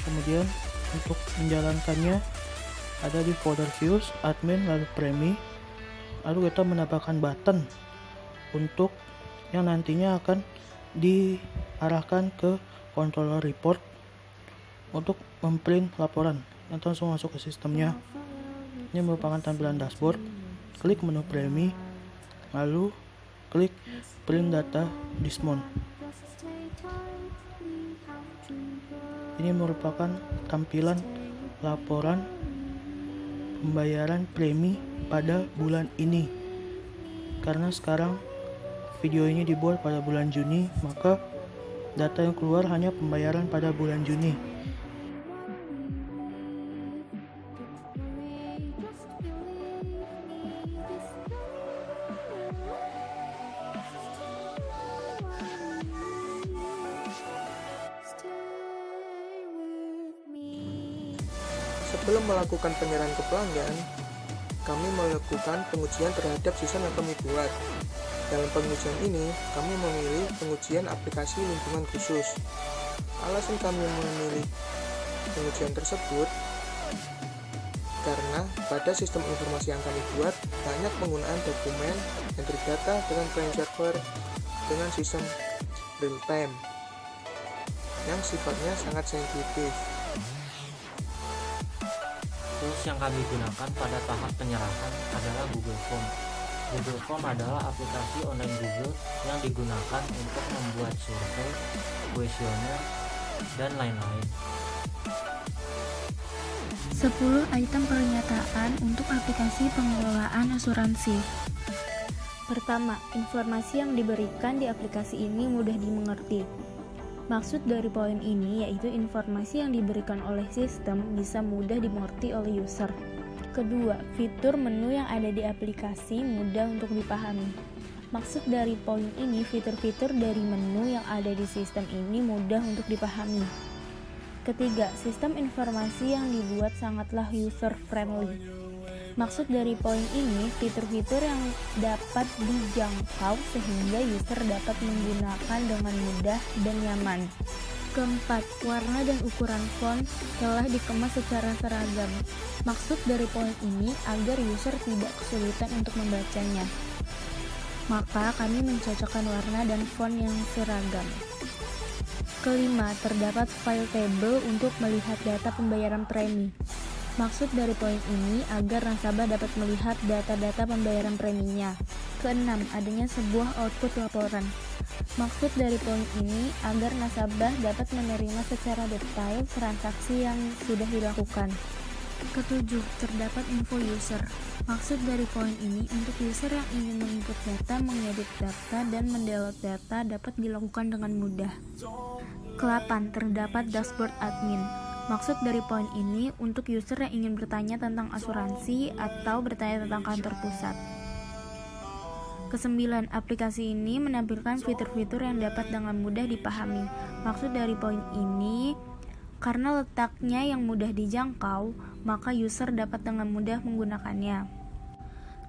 Kemudian untuk menjalankannya ada di folder views, admin, lalu premi. Lalu kita menambahkan button untuk yang nantinya akan diarahkan ke controller report untuk memprint laporan. Nanti langsung masuk ke sistemnya. Ini merupakan tampilan dashboard. Klik menu premi, lalu klik print data this month. Ini merupakan tampilan laporan pembayaran premi pada bulan ini. Karena sekarang video ini dibuat pada bulan Juni, maka data yang keluar hanya pembayaran pada bulan Juni. Sebelum melakukan penyerahan ke pelanggan, kami melakukan pengujian terhadap sistem yang kami buat. Dalam pengujian ini, kami memilih pengujian aplikasi lingkungan khusus. Alasan kami memilih pengujian tersebut karena pada sistem informasi yang kami buat banyak penggunaan dokumen yang terdata dengan client server dengan sistem real time yang sifatnya sangat sensitif. Tools yang kami gunakan pada tahap penyerahan adalah Google Form. Google Form adalah aplikasi online Google yang digunakan untuk membuat survei, kuesioner, dan lain-lain. 10 item pernyataan untuk aplikasi pengelolaan asuransi. Pertama, informasi yang diberikan di aplikasi ini mudah dimengerti. Maksud dari poin ini yaitu informasi yang diberikan oleh sistem bisa mudah dimengerti oleh user. Kedua, fitur menu yang ada di aplikasi mudah untuk dipahami. Maksud dari poin ini, fitur-fitur dari menu yang ada di sistem ini mudah untuk dipahami. Ketiga, sistem informasi yang dibuat sangatlah user-friendly. Maksud dari poin ini, fitur-fitur yang dapat dijangkau sehingga user dapat menggunakan dengan mudah dan nyaman. Keempat, warna dan ukuran font telah dikemas secara seragam. Maksud dari poin ini agar user tidak kesulitan untuk membacanya. Maka kami mencocokkan warna dan font yang seragam. Kelima, terdapat file table untuk melihat data pembayaran premi. Maksud dari poin ini agar nasabah dapat melihat data-data pembayaran preminya. Keenam, adanya sebuah output laporan. Maksud dari poin ini agar nasabah dapat menerima secara detail transaksi yang sudah dilakukan. Ketujuh, terdapat info user. Maksud dari poin ini untuk user yang ingin menginput data, mengedit data, dan mendownload data dapat dilakukan dengan mudah. Ke-8, terdapat dashboard admin. Maksud dari poin ini untuk user yang ingin bertanya tentang asuransi atau bertanya tentang kantor pusat. Ke-9, aplikasi ini menampilkan fitur-fitur yang dapat dengan mudah dipahami. Maksud dari poin ini, karena letaknya yang mudah dijangkau, maka user dapat dengan mudah menggunakannya.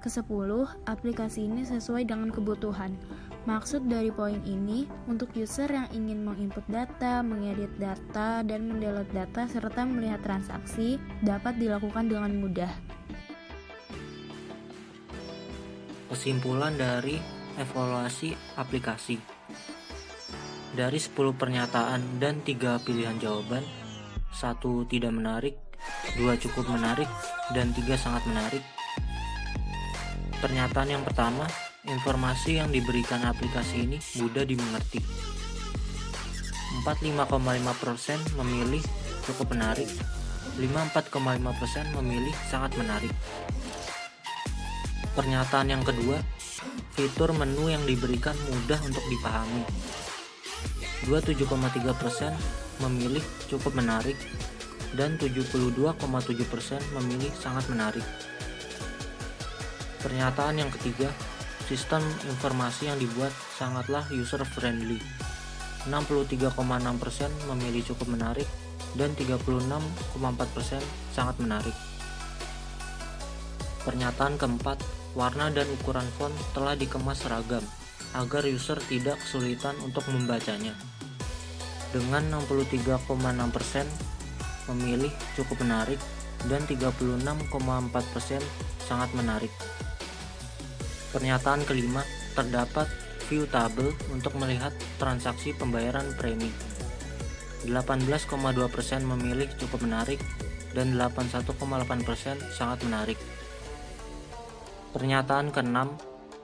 Ke-10, aplikasi ini sesuai dengan kebutuhan. Maksud dari poin ini, untuk user yang ingin menginput data, mengedit data, dan mendownload data, serta melihat transaksi, dapat dilakukan dengan mudah. Kesimpulan dari evaluasi aplikasi. Dari 10 pernyataan dan 3 pilihan jawaban, 1 tidak menarik, 2 cukup menarik, dan 3 sangat menarik. Pernyataan yang pertama, informasi yang diberikan aplikasi ini mudah dimengerti. 45,5% memilih cukup menarik, 54,5% memilih sangat menarik. Pernyataan yang kedua, fitur menu yang diberikan mudah untuk dipahami. 27,3% memilih cukup menarik dan 72,7% memilih sangat menarik. Pernyataan yang ketiga, sistem informasi yang dibuat sangatlah user-friendly. 63,6% memilih cukup menarik dan 36,4% sangat menarik. Pernyataan keempat, warna dan ukuran font telah dikemas seragam agar user tidak kesulitan untuk membacanya. Dengan 63,6% memilih cukup menarik dan 36,4% sangat menarik. Pernyataan kelima, terdapat view table untuk melihat transaksi pembayaran premi. 18,2% memilih cukup menarik dan 81,8% sangat menarik. Pernyataan keenam,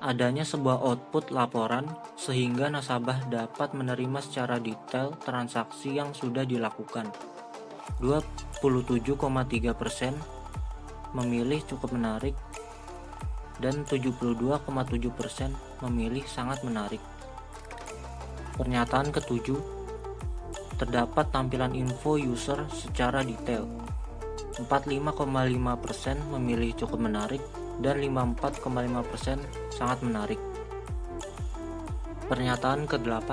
adanya sebuah output laporan sehingga nasabah dapat menerima secara detail transaksi yang sudah dilakukan. 27,3% memilih cukup menarik dan 72,7% memilih sangat menarik. Pernyataan ketujuh, terdapat tampilan info user secara detail. 45,5% memilih cukup menarik dan 54,5% sangat menarik. Pernyataan ke-8,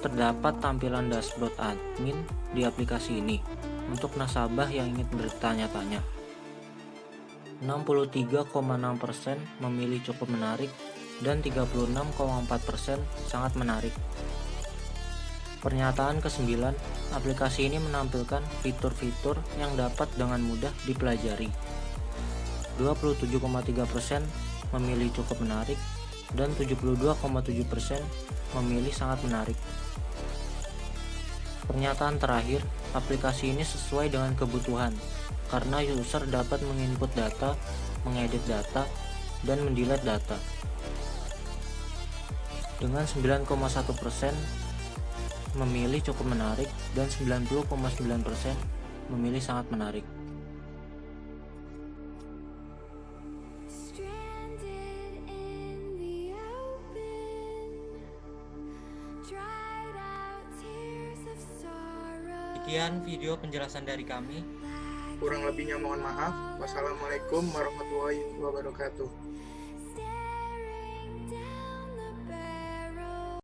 terdapat tampilan dashboard admin di aplikasi ini untuk nasabah yang ingin bertanya-tanya. 63,6% memilih cukup menarik dan 36,4% sangat menarik. Pernyataan ke-9, aplikasi ini menampilkan fitur-fitur yang dapat dengan mudah dipelajari. 27,3% memilih cukup menarik dan 72,7% memilih sangat menarik. Pernyataan terakhir, aplikasi ini sesuai dengan kebutuhan karena user dapat menginput data, mengedit data, dan mendelete data. dengan 9,1% memilih cukup menarik dan 90,9% memilih sangat menarik. Stranded in the open, dried out tears of sorrow. Sekian video penjelasan dari kami. Kurang lebihnya mohon maaf. Wassalamualaikum warahmatullahi wabarakatuh.